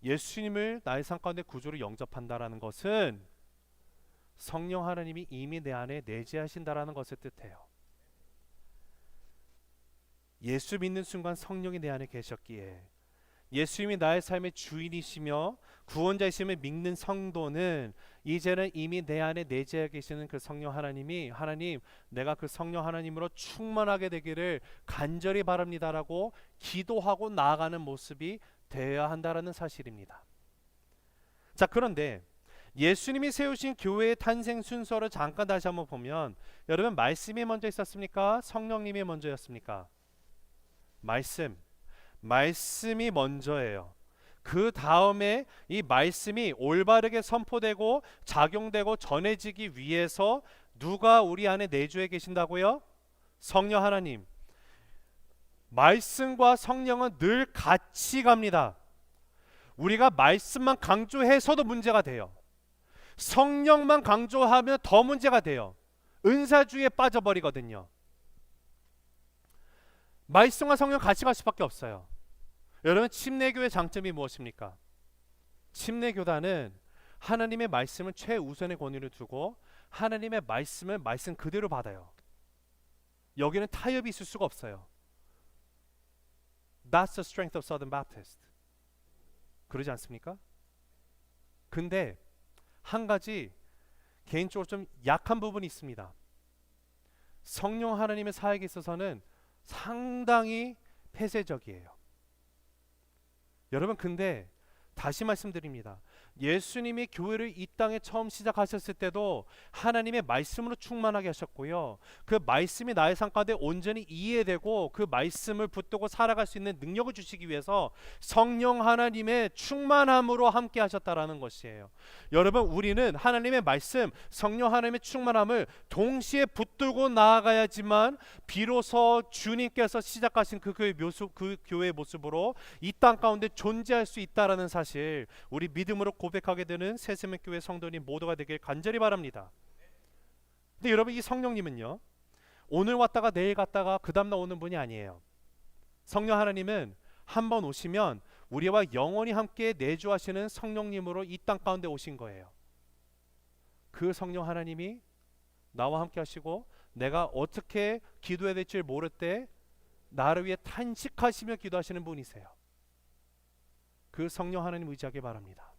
예수님을 나의 삶 가운데 구주로 영접한다라는 것은 성령 하나님이 이미 내 안에 내재하신다라는 것을 뜻해요. 예수 믿는 순간 성령이 내 안에 계셨기에 예수님이 나의 삶의 주인이시며 구원자이심을 믿는 성도는 이제는 이미 내 안에 내재해 계시는 그 성령 하나님이 하나님 내가 그 성령 하나님으로 충만하게 되기를 간절히 바랍니다라고 기도하고 나아가는 모습이 되어야 한다라는 사실입니다. 자, 그런데 예수님이 세우신 교회의 탄생 순서를 잠깐 다시 한번 보면 여러분 말씀이 먼저 있었습니까? 성령님이 먼저였습니까? 말씀이 먼저예요. 그 다음에 이 말씀이 올바르게 선포되고 작용되고 전해지기 위해서 누가 우리 안에 내주해 계신다고요? 성령 하나님. 말씀과 성령은 늘 같이 갑니다. 우리가 말씀만 강조해서도 문제가 돼요. 성령만 강조하면 더 문제가 돼요. 은사주의에 빠져버리거든요. 말씀과 성령 같이 갈 수밖에 없어요. 여러분 침례교의 장점이 무엇입니까? 침례교단은 하나님의 말씀을 최우선의 권위를 두고 하나님의 말씀을 말씀 그대로 받아요. 여기는 타협이 있을 수가 없어요. That's the strength of Southern Baptist. 그러지 않습니까? 근데 한 가지 개인적으로 좀 약한 부분이 있습니다. 성령 하나님의 사역에 있어서는 상당히 폐쇄적이에요. 여러분, 근데 다시 말씀드립니다. 예수님이 교회를 이 땅에 처음 시작하셨을 때도 하나님의 말씀으로 충만하게 하셨고요. 그 말씀이 나의 삶 가운데 온전히 이해되고 그 말씀을 붙들고 살아갈 수 있는 능력을 주시기 위해서 성령 하나님의 충만함으로 함께 하셨다라는 것이에요. 여러분, 우리는 하나님의 말씀, 성령 하나님의 충만함을 동시에 붙들고 나아가야지만 비로소 주님께서 시작하신 그 교회의 모습으로 이 땅 가운데 존재할 수 있다라는 사실, 우리 믿음으로 고백하게 되는 새세명교회 성도님 모두가 되길 간절히 바랍니다. 근데 여러분, 이 성령님은요, 오늘 왔다가 내일 갔다가 그 다음날 오는 분이 아니에요. 성령 하나님은 한번 오시면 우리와 영원히 함께 내주하시는 성령님으로 이 땅 가운데 오신 거예요. 그 성령 하나님이 나와 함께 하시고 내가 어떻게 기도해야 될지 모를 때 나를 위해 탄식하시며 기도하시는 분이세요. 그 성령 하나님 의지하기 바랍니다.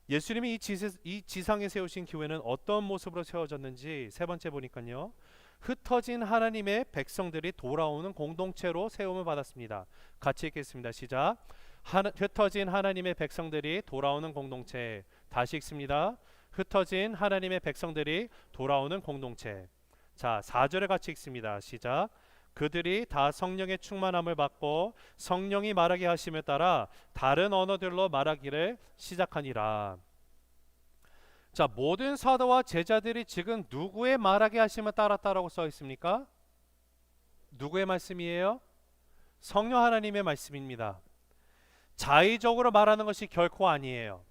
예수님이 이 지상에 세우신 교회는 어떤 모습으로 세워졌는지 세 번째 보니까요, 흩어진 하나님의 백성들이 돌아오는 공동체로 세움을 받았습니다. 같이 읽겠습니다. 시작. 흩어진 하나님의 백성들이 돌아오는 공동체. 다시 읽습니다. 흩어진 하나님의 백성들이 돌아오는 공동체. 자, 4절에 같이 읽습니다. 시작. 그들이 다 성령의 충만함을 받고 성령이 말하게 하심에 따라 다른 언어들로 말하기를 시작하니라. 자, 모든 사도와 제자들이 지금 누구의 말하게 하심을 따랐다라고 써 있습니까? 누구의 말씀이에요? 성령 하나님의 말씀입니다. 자의적으로 말하는 것이 결코 아니에요.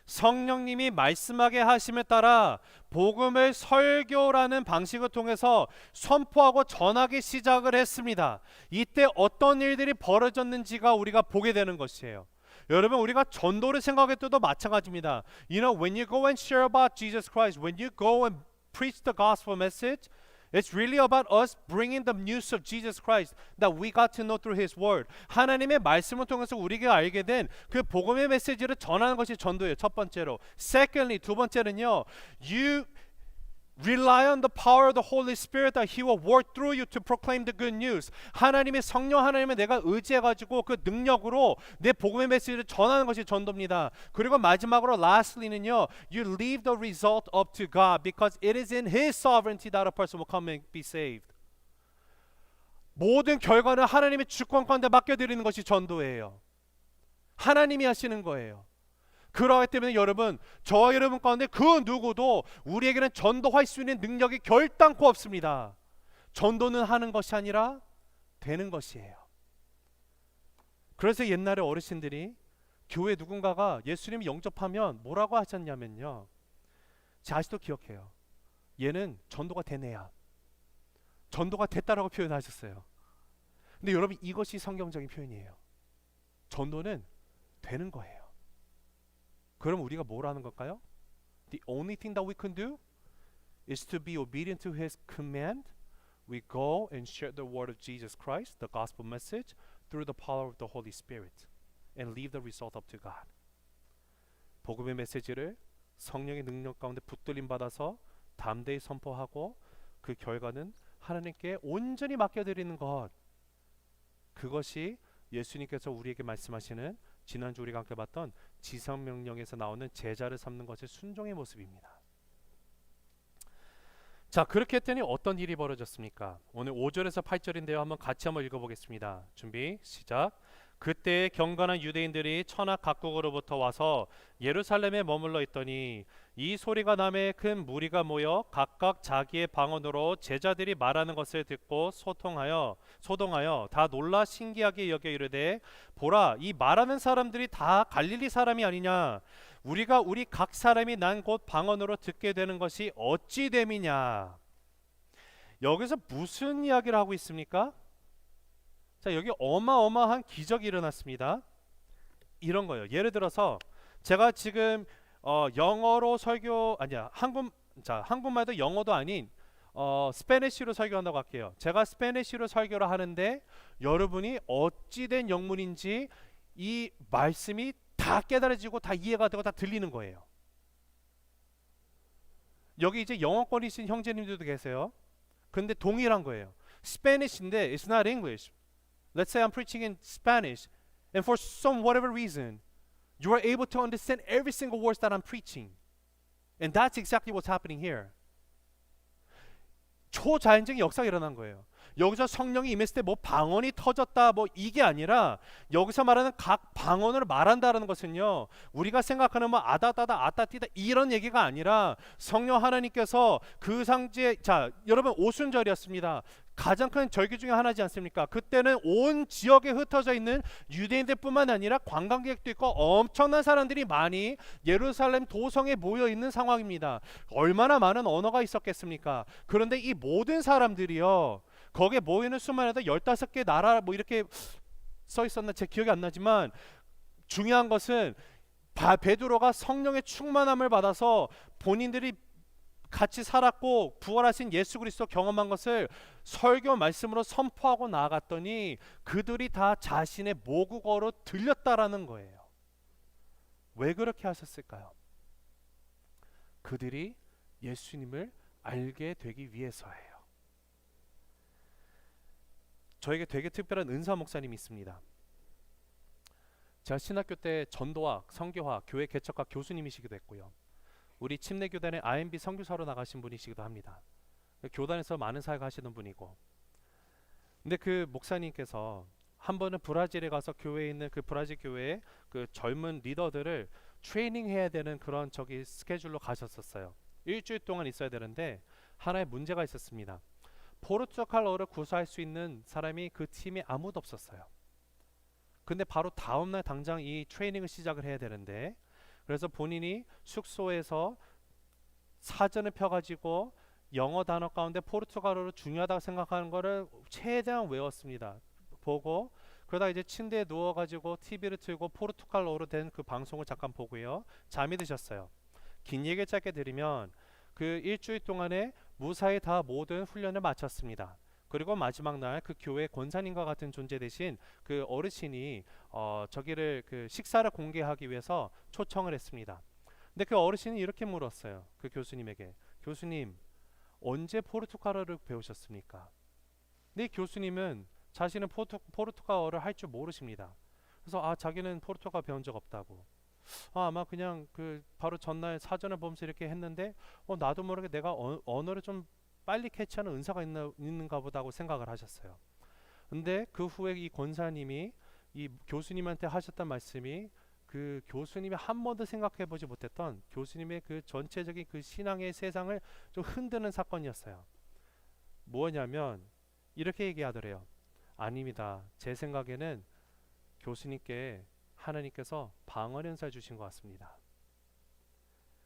성령님이 말씀하게 하심에 따라 복음을 설교라는 방식을 통해서 선포하고 전하기 시작을 했습니다. 이때 어떤 일들이 벌어졌는지가 우리가 보게 되는 것이에요. 여러분, 우리가 전도를 생각할 때도 마찬가지입니다. You know, when you go and share about Jesus Christ, when you go and preach the gospel message, it's really about us bringing the news of Jesus Christ that we got to know through His Word. 하나님의 말씀을 통해서 우리가 알게 된 그 복음의 메시지를 전하는 것이 전도예요. 첫 번째로. Secondly, 두 번째는요, you rely on the power of the Holy Spirit that He will work through you to proclaim the good news. 하나님의 성령 하나님을 내가 의지해가지고 그 능력으로 내 복음의 메시지를 전하는 것이 전도입니다. 그리고 마지막으로 lastly는요, you leave the result up to God because it is in His sovereignty that a person will come and be saved. 모든 결과는 하나님의 주권 가운데 맡겨드리는 것이 전도예요. 하나님이 하시는 거예요. 그러기 때문에 여러분, 저와 여러분 가운데 그 누구도 우리에게는 전도할 수 있는 능력이 결단코 없습니다. 전도는 하는 것이 아니라 되는 것이에요. 그래서 옛날에 어르신들이 교회 누군가가 예수님을 영접하면 뭐라고 하셨냐면요, 제가 아직도 기억해요. 얘는 전도가 된 애야. 전도가 됐다라고 표현하셨어요. 근데 여러분, 이것이 성경적인 표현이에요. 전도는 되는 거예요. 그럼 우리가 뭘 하는 걸까요? The only thing that we can do is to be obedient to His command. We go and share the word of Jesus Christ, the gospel message, through the power of the Holy Spirit, and leave the result up to God. 복음의 메시지를 성령의 능력 가운데 붙들림 받아서 담대히 선포하고 그 결과는 하나님께 온전히 맡겨드리는 것. 그것이 예수님께서 우리에게 말씀하시는 지난주 우리가 함께 봤던 지성명령에서 나오는 제자를 삼는 것의 순종의 모습입니다. 자, 그렇게 했더니 어떤 일이 벌어졌습니까? 오늘 5절에서 8절인데요. 한번 같이 읽어보겠습니다. 준비 시작. 그때 경건한 유대인들이 천하 각국으로부터 와서 예루살렘에 머물러 있더니 이 소리가 남에 큰 무리가 모여 각각 자기의 방언으로 제자들이 말하는 것을 듣고 소동하여 다 놀라 신기하게 여겨 이르되, 보라, 이 말하는 사람들이 다 갈릴리 사람이 아니냐? 우리가 우리 각 사람이 난 곳 방언으로 듣게 되는 것이 어찌 됨이냐? 여기서 무슨 이야기를 하고 있습니까? 자, 여기 어마어마한 기적이 일어났습니다. 이런 거예요. 예를 들어서 제가 지금 영어로 설교 아니야 한국말도 영어도 아닌 스페니쉬로 설교한다고 할게요. 제가 스페니쉬로 설교를 하는데 여러분이 어찌된 영문인지 이 말씀이 다 깨달아지고 다 이해가 되고 다 들리는 거예요. 여기 이제 영어권이신 형제님들도 계세요. 근데 동일한 거예요. 스페니쉬인데 it's not English. Let's say I'm preaching in Spanish and for some whatever reason you are able to understand every single word that I'm preaching. And that's exactly what's happening here. 초자연적인 역사가 일어난 거예요. 여기서 성령이 임했을 때 뭐 방언이 터졌다 뭐 이게 아니라 여기서 말하는 각 방언을 말한다라는 것은요, 우리가 생각하는 뭐 아다다다 아따띠다 이런 얘기가 아니라 성령 하나님께서 그 상지에, 자 여러분 오순절이었습니다. 가장 큰 절기 중에 하나지 않습니까? 그때는 온 지역에 흩어져 있는 유대인들뿐만 아니라 관광객도 있고 엄청난 사람들이 많이 예루살렘 도성에 모여 있는 상황입니다. 얼마나 많은 언어가 있었겠습니까? 그런데 이 모든 사람들이요, 거기에 모이는 수만 해도 15개 나라 뭐 이렇게 써 있었나 제 기억이 안 나지만, 중요한 것은 베드로가 성령의 충만함을 받아서 본인들이 같이 살았고 부활하신 예수 그리스도 경험한 것을 설교 말씀으로 선포하고 나아갔더니 그들이 다 자신의 모국어로 들렸다라는 거예요. 왜 그렇게 하셨을까요? 그들이 예수님을 알게 되기 위해서예요. 저에게 되게 특별한 은사 목사님이 있습니다. 제가 신학교 때 전도학, 선교학, 교회 개척학 교수님이시기도 했고요. 우리 침례교단의 RMB 선교사로 나가신 분이시기도 합니다. 교단에서 많은 사역을 하시는 분이고, 근데 그 목사님께서 한 번은 브라질에 가서 교회에 있는 그 브라질 교회의 그 젊은 리더들을 트레이닝해야 되는 그런 스케줄로 가셨었어요. 일주일 동안 있어야 되는데 하나의 문제가 있었습니다. 포르투갈어를 구사할 수 있는 사람이 그 팀에 아무도 없었어요. 근데 바로 다음날 당장 이 트레이닝을 시작을 해야 되는데, 그래서 본인이 숙소에서 사전을 펴가지고 영어 단어 가운데 포르투갈어로 중요하다고 생각하는 거를 최대한 외웠습니다. 보고 그러다 이제 침대에 누워가지고 TV를 틀고 포르투갈어로 된 그 방송을 잠깐 보고요, 잠이 드셨어요. 긴 얘기 짧게 드리면 그 일주일 동안에 무사히 다 모든 훈련을 마쳤습니다. 그리고 마지막 날 그 교회 권사님과 같은 존재 대신 그 어르신이 저기를 그 식사를 공개하기 위해서 초청을 했습니다. 근데 그 어르신이 이렇게 물었어요. 그 교수님에게, 교수님 언제 포르투갈어를 배우셨습니까? 근데 이 교수님은 자신은 포르투갈어를 할 줄 모르십니다. 그래서 자기는 포르투갈 배운 적 없다고. 아마 그냥 그 바로 전날 사전을 보면서 이렇게 했는데 나도 모르게 내가 언어를 좀 빨리 캐치하는 은사가 있는가 보다고 생각을 하셨어요. 근데 그 후에 이 권사님이 이 교수님한테 하셨던 말씀이 그 교수님이 한 번도 생각해 보지 못했던 교수님의 그 전체적인 그 신앙의 세상을 좀 흔드는 사건이었어요. 뭐냐면 이렇게 얘기하더래요. 아닙니다. 제 생각에는 교수님께 하나님께서 방언 은사를 주신 것 같습니다.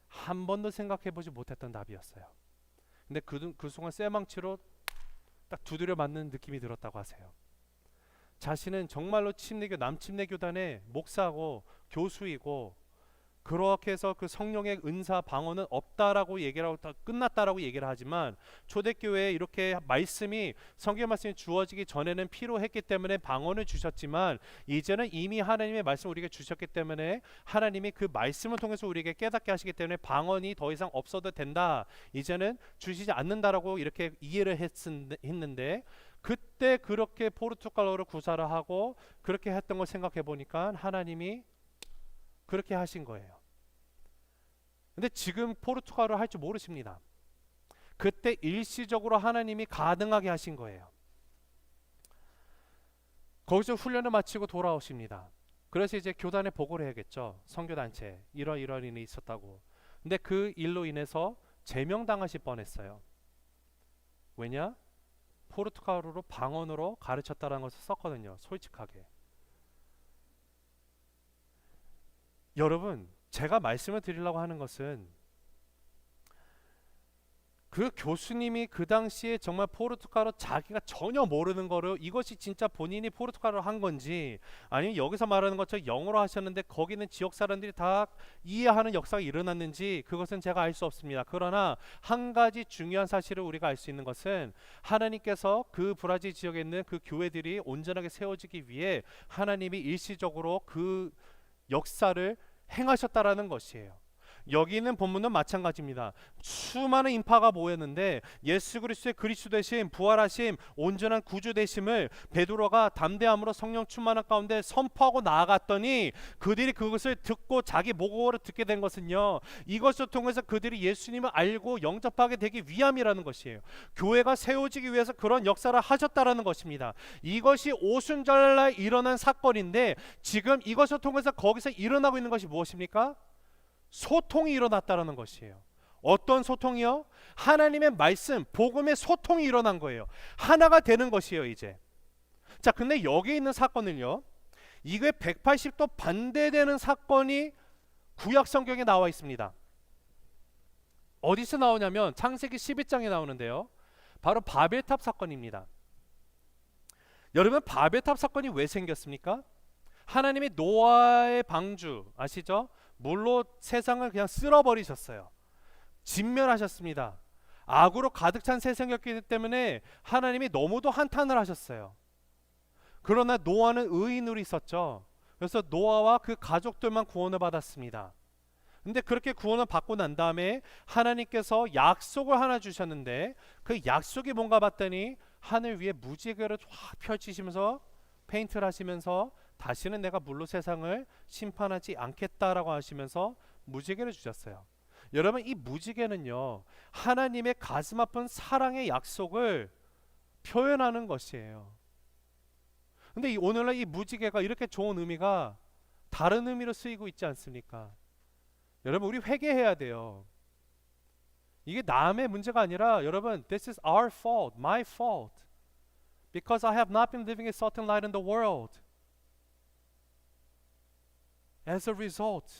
한 번도 생각해 보지 못했던 답이었어요. 근데 그 순간 쇠망치로 딱 두드려 맞는 느낌이 들었다고 하세요. 자신은 정말로 남침례교단의 목사고 교수이고, 그렇게 해서 그 성령의 은사 방언은 없다라고 얘기를 하고 끝났다라고 얘기를 하지만, 초대교회에 이렇게 성경 말씀이 주어지기 전에는 필요했기 때문에 방언을 주셨지만, 이제는 이미 하나님의 말씀을 우리에게 주셨기 때문에 하나님이 그 말씀을 통해서 우리에게 깨닫게 하시기 때문에 방언이 더 이상 없어도 된다, 이제는 주시지 않는다라고 이렇게 이해를 했는데, 그때 그렇게 포르투갈어로 구사를 하고 그렇게 했던 걸 생각해 보니까 하나님이 그렇게 하신 거예요. 근데 지금 포르투갈어를 할 줄 모르십니다. 그때 일시적으로 하나님이 가능하게 하신 거예요. 거기서 훈련을 마치고 돌아오십니다. 그래서 이제 교단에 보고를 해야겠죠. 선교단체 이러이러한 일이 있었다고. 근데 그 일로 인해서 제명당하실 뻔했어요. 왜냐? 포르투갈어로 방언으로 가르쳤다라는 것을 썼거든요. 솔직하게. 여러분, 제가 말씀을 드리려고 하는 것은 그 교수님이 그 당시에 정말 포르투갈어 자기가 전혀 모르는 거를 이것이 진짜 본인이 포르투갈어로 한 건지 아니면 여기서 말하는 것처럼 영어로 하셨는데 거기는 지역 사람들이 다 이해하는 역사가 일어났는지 그것은 제가 알 수 없습니다. 그러나 한 가지 중요한 사실을 우리가 알 수 있는 것은 하나님께서 그 브라질 지역에 있는 그 교회들이 온전하게 세워지기 위해 하나님이 일시적으로 그 역사를 행하셨다라는 것이에요. 여기 있는 본문은 마찬가지입니다. 수많은 인파가 모였는데 예수 그리스도의 그리스도 되심, 부활하심, 온전한 구주 되심을 베드로가 담대함으로 성령 충만한 가운데 선포하고 나아갔더니 그들이 그것을 듣고 자기 모국어로 듣게 된 것은요, 이것을 통해서 그들이 예수님을 알고 영접하게 되기 위함이라는 것이에요. 교회가 세워지기 위해서 그런 역사를 하셨다라는 것입니다. 이것이 오순절날 일어난 사건인데 지금 이것을 통해서 거기서 일어나고 있는 것이 무엇입니까? 소통이 일어났다라는 것이에요. 어떤 소통이요? 하나님의 말씀, 복음의 소통이 일어난 거예요. 하나가 되는 것이에요, 이제. 자, 근데 여기 있는 사건을요, 이게 180도 반대되는 사건이 구약 성경에 나와 있습니다. 어디서 나오냐면 창세기 11장에 나오는데요, 바로 바벨탑 사건입니다. 여러분, 바벨탑 사건이 왜 생겼습니까? 하나님이 노아의 방주 아시죠? 물로 세상을 그냥 쓸어버리셨어요. 진멸하셨습니다. 악으로 가득 찬 세상이었기 때문에 하나님이 너무도 한탄을 하셨어요. 그러나 노아는 의인으로 있었죠. 그래서 노아와 그 가족들만 구원을 받았습니다. 근데 그렇게 구원을 받고 난 다음에 하나님께서 약속을 하나 주셨는데 그 약속이 뭔가 봤더니 하늘 위에 무지개를 확 펼치시면서 페인트를 하시면서 다시는 내가 물로 세상을 심판하지 않겠다라고 하시면서 무지개를 주셨어요. 여러분, 이 무지개는요, 하나님의 가슴 아픈 사랑의 약속을 표현하는 것이에요. 근데 오늘날 이 무지개가 이렇게 좋은 의미가 다른 의미로 쓰이고 있지 않습니까? 여러분, 우리 회개해야 돼요. 이게 남의 문제가 아니라 여러분, this is our fault, my fault, because I have not been living a certain light in the world. As a result,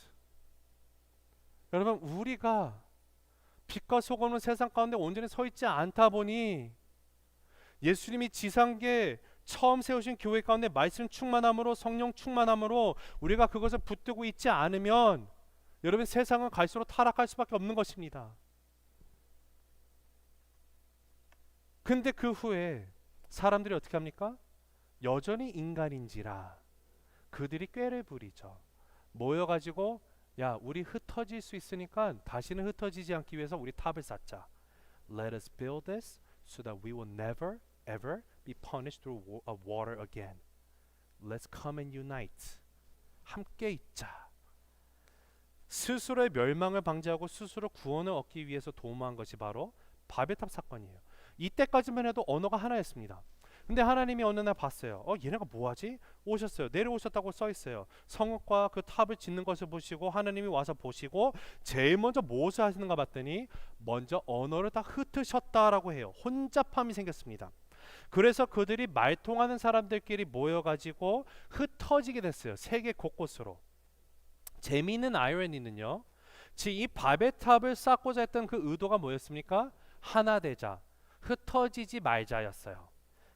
여러분, 우리가 빛과 소금은 세상 가운데 온전히 서 있지 않다 보니 예수님이 지상계 처음 세우신 교회 가운데 말씀 충만함으로, 성령 충만함으로 우리가 그것을 붙들고 있지 않으면 여러분, 세상은 갈수록 타락할 수밖에 없는 것입니다. 근데 그 후에 사람들이 어떻게 합니까? 여전히 인간인지라 그들이 꾀를 부리죠. 모여가지고 야, 우리 흩어질 수 있으니까 다시는 흩어지지 않기 위해서 우리 탑을 쌓자. Let us build this so that we will never ever be punished through water again. Let's come and unite. 함께 있자. 스스로의 멸망을 방지하고 스스로 구원을 얻기 위해서 도모한 것이 바로 바벨탑 사건이에요. 이때까지만 해도 언어가 하나였습니다. 근데 하나님이 어느 날 봤어요. 얘네가 뭐하지? 오셨어요. 내려오셨다고 써있어요. 성읍과 그 탑을 짓는 것을 보시고 하나님이 와서 보시고 제일 먼저 무엇을 하시는가 봤더니 먼저 언어를 다 흩으셨다라고 해요. 혼잡함이 생겼습니다. 그래서 그들이 말통하는 사람들끼리 모여가지고 흩어지게 됐어요. 세계 곳곳으로. 재미있는 아이러니는요, 이 바벨탑을 쌓고자 했던 그 의도가 뭐였습니까? 하나 되자, 흩어지지 말자였어요.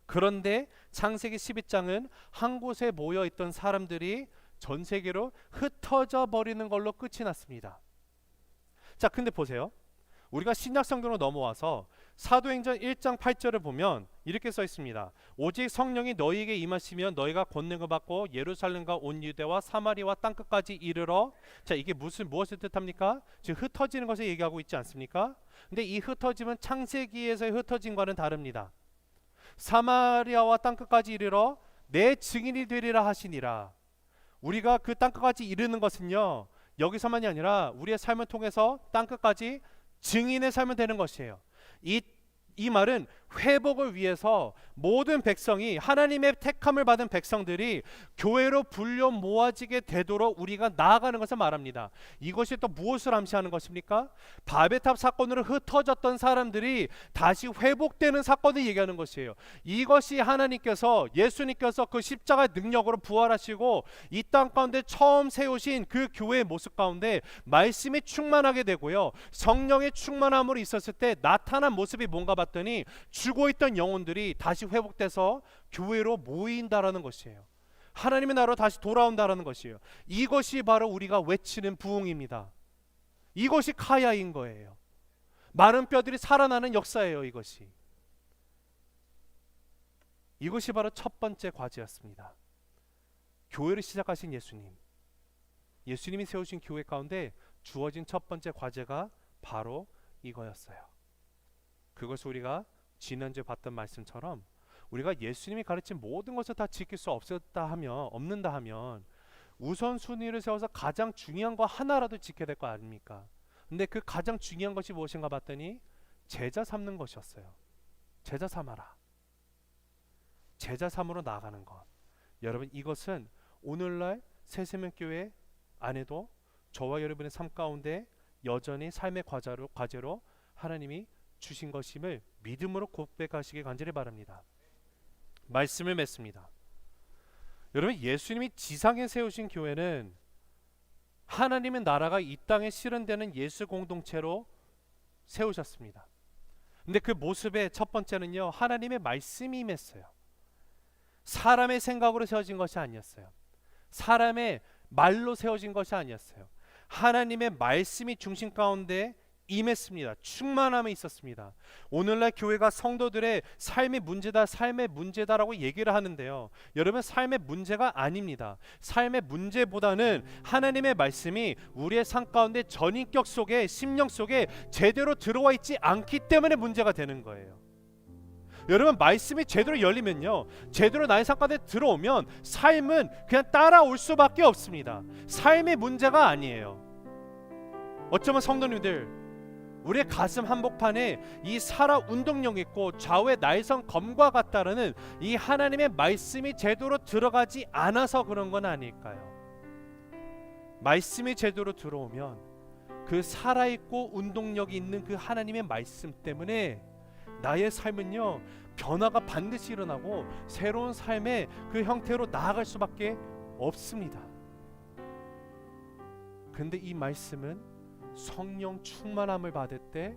그런데 창세기 12장은 한 곳에 모여있던 사람들이 전 세계로 흩어져 버리는 걸로 끝이 났습니다. 자, 근데 보세요. 우리가 신약 성경으로 넘어와서 사도행전 1장 8절을 보면 이렇게 써 있습니다. 오직 성령이 너희에게 임하시면 너희가 권능을 받고 예루살렘과 온 유대와 사마리아와 땅끝까지 이르러. 자, 이게 무엇을 뜻합니까? 지금 흩어지는 것을 얘기하고 있지 않습니까? 근데 이 흩어짐은 창세기에서의 흩어짐과는 다릅니다. 사마리아와 땅끝까지 이르러 내 증인이 되리라 하시니라. 우리가 그 땅끝까지 이르는 것은요, 여기서만이 아니라 우리의 삶을 통해서 땅끝까지 증인의 삶을 되는 것이에요. 이 말은 회복을 위해서 모든 백성이, 하나님의 택함을 받은 백성들이 교회로 불려 모아지게 되도록 우리가 나아가는 것을 말합니다. 이것이 또 무엇을 암시하는 것입니까? 바벨탑 사건으로 흩어졌던 사람들이 다시 회복되는 사건을 얘기하는 것이에요. 이것이 하나님께서, 예수님께서 그 십자가의 능력으로 부활하시고 이 땅 가운데 처음 세우신 그 교회의 모습 가운데 말씀이 충만하게 되고요, 성령의 충만함으로 있었을 때 나타난 모습이 뭔가 봤더니 죽어있던 영혼들이 다시 회복돼서 교회로 모인다라는 것이에요. 하나님의 나라로 다시 돌아온다라는 것이에요. 이것이 바로 우리가 외치는 부흥입니다. 이것이 카야인 거예요. 마른 뼈들이 살아나는 역사예요. 이것이 바로 첫 번째 과제였습니다. 교회를 시작하신 예수님이 세우신 교회 가운데 주어진 첫 번째 과제가 바로 이거였어요. 그것을 우리가 지난주에 봤던 말씀처럼 우리가 예수님이 가르친 모든 것을 다 지킬 수 없는다 하면 우선순위를 세워서 가장 중요한 거 하나라도 지켜야 될 거 아닙니까? 근데 그 가장 중요한 것이 무엇인가 봤더니 제자 삼는 것이었어요. 제자 삼아라. 제자 삼으로 나아가는 것. 여러분, 이것은 오늘날 새세명교회 안에도 저와 여러분의 삶 가운데 여전히 삶의 과제로 하나님이 주신 것임을 믿음으로 고백하시기 간절히 바랍니다. 말씀을 맺습니다. 여러분, 예수님이 지상에 세우신 교회는 하나님의 나라가 이 땅에 실현되는 예수 공동체로 세우셨습니다. 근데 그 모습의 첫 번째는요, 하나님의 말씀이 임했어요. 사람의 생각으로 세워진 것이 아니었어요. 사람의 말로 세워진 것이 아니었어요. 하나님의 말씀이 중심 가운데 임했습니다. 충만함이 있었습니다. 오늘날 교회가 성도들의 삶의 문제다라고 얘기를 하는데요, 여러분, 삶의 문제가 아닙니다. 삶의 문제보다는 하나님의 말씀이 우리의 삶 가운데 전인격 속에, 심령 속에 제대로 들어와 있지 않기 때문에 문제가 되는 거예요. 여러분, 말씀이 제대로 열리면요, 제대로 나의 삶 가운데 들어오면 삶은 그냥 따라올 수밖에 없습니다. 삶의 문제가 아니에요. 어쩌면 성도님들, 우리의 가슴 한복판에 이 살아 운동력 있고 좌우에 날선 검과 같다라는 이 하나님의 말씀이 제대로 들어가지 않아서 그런 건 아닐까요? 말씀이 제대로 들어오면 그 살아있고 운동력이 있는 그 하나님의 말씀 때문에 나의 삶은요, 변화가 반드시 일어나고 새로운 삶의 그 형태로 나아갈 수밖에 없습니다. 근데 이 말씀은 성령 충만함을 받을 때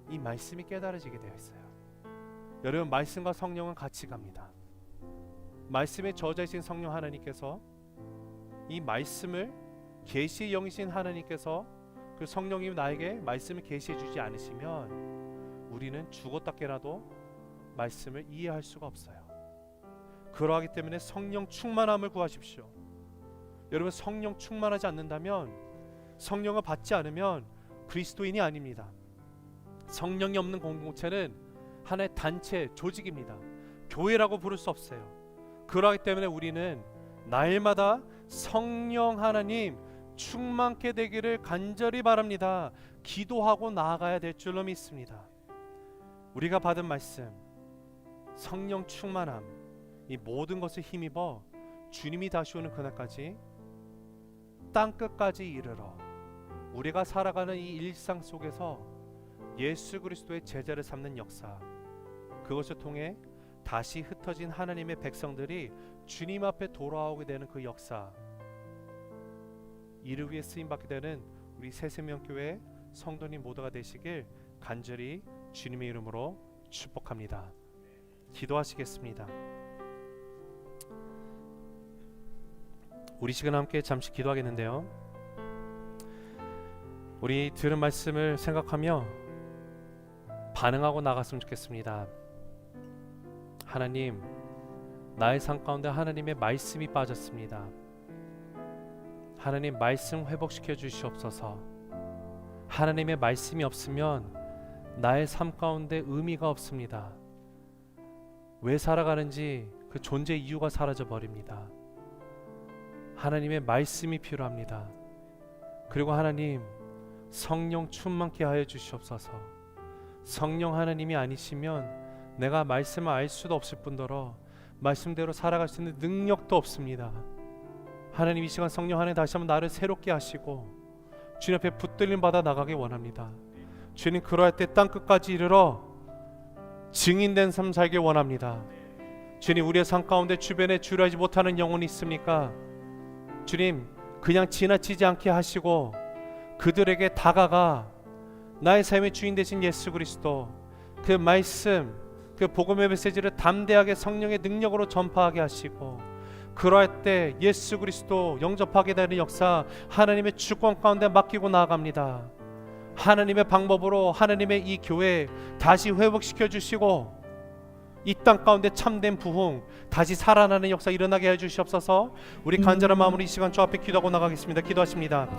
이 말씀이 깨달아지게 되어 있어요. 여러분, 말씀과 성령은 같이 갑니다. 말씀의 저자이신 성령 하나님께서 이 말씀을 계시의 영이신 하나님께서 그 성령이 나에게 말씀을 계시해 주지 않으시면 우리는 죽었다 깨라도 말씀을 이해할 수가 없어요. 그러하기 때문에 성령 충만함을 구하십시오. 여러분, 성령 충만하지 않는다면, 성령을 받지 않으면 그리스도인이 아닙니다. 성령이 없는 공동체는 하나의 단체, 조직입니다. 교회라고 부를 수 없어요. 그러하기 때문에 우리는 날마다 성령 하나님 충만케 되기를 간절히 바랍니다. 기도하고 나아가야 될 줄로 믿습니다. 우리가 받은 말씀, 성령 충만함, 이 모든 것을 힘입어 주님이 다시 오는 그날까지 땅끝까지 이르러 우리가 살아가는 이 일상 속에서 예수 그리스도의 제자를 삼는 역사, 그것을 통해 다시 흩어진 하나님의 백성들이 주님 앞에 돌아오게 되는 그 역사, 이를 위해 쓰임받게 되는 우리 새생명교회 성도님 모두가 되시길 간절히 주님의 이름으로 축복합니다. 기도하시겠습니다. 우리 시간 함께 잠시 기도하겠는데요, 우리 들은 말씀을 생각하며 반응하고 나갔으면 좋겠습니다. 하나님, 나의 삶 가운데 하나님의 말씀이 빠졌습니다. 하나님, 말씀 회복시켜 주시옵소서. 하나님의 말씀이 없으면 나의 삶 가운데 의미가 없습니다. 왜 살아가는지 그 존재 이유가 사라져 버립니다. 하나님의 말씀이 필요합니다. 그리고 하나님, 성령 충만케 하여 주시옵소서. 성령 하나님이 아니시면 내가 말씀을 알 수도 없을 뿐더러 말씀대로 살아갈 수 있는 능력도 없습니다. 하나님, 이 시간 성령 하나님 다시 한번 나를 새롭게 하시고 주님 앞에 붙들림 받아 나가길 원합니다. 주님, 그러할 때 땅끝까지 이르러 증인된 삶 살길 원합니다. 주님, 우리의 삶 가운데 주변에 주를 알지 못하는 영혼이 있습니까? 주님, 그냥 지나치지 않게 하시고 그들에게 다가가 나의 삶의 주인 되신 예수 그리스도, 그 말씀, 그 복음의 메시지를 담대하게 성령의 능력으로 전파하게 하시고, 그러할 때 예수 그리스도 영접하게 되는 역사 하나님의 주권 가운데 맡기고 나아갑니다. 하나님의 방법으로 하나님의 이 교회 다시 회복시켜 주시고 이 땅 가운데 참된 부흥 다시 살아나는 역사 일어나게 해 주시옵소서. 우리 간절한 마음으로 이 시간 주 앞에 기도하고 나가겠습니다. 기도하십니다.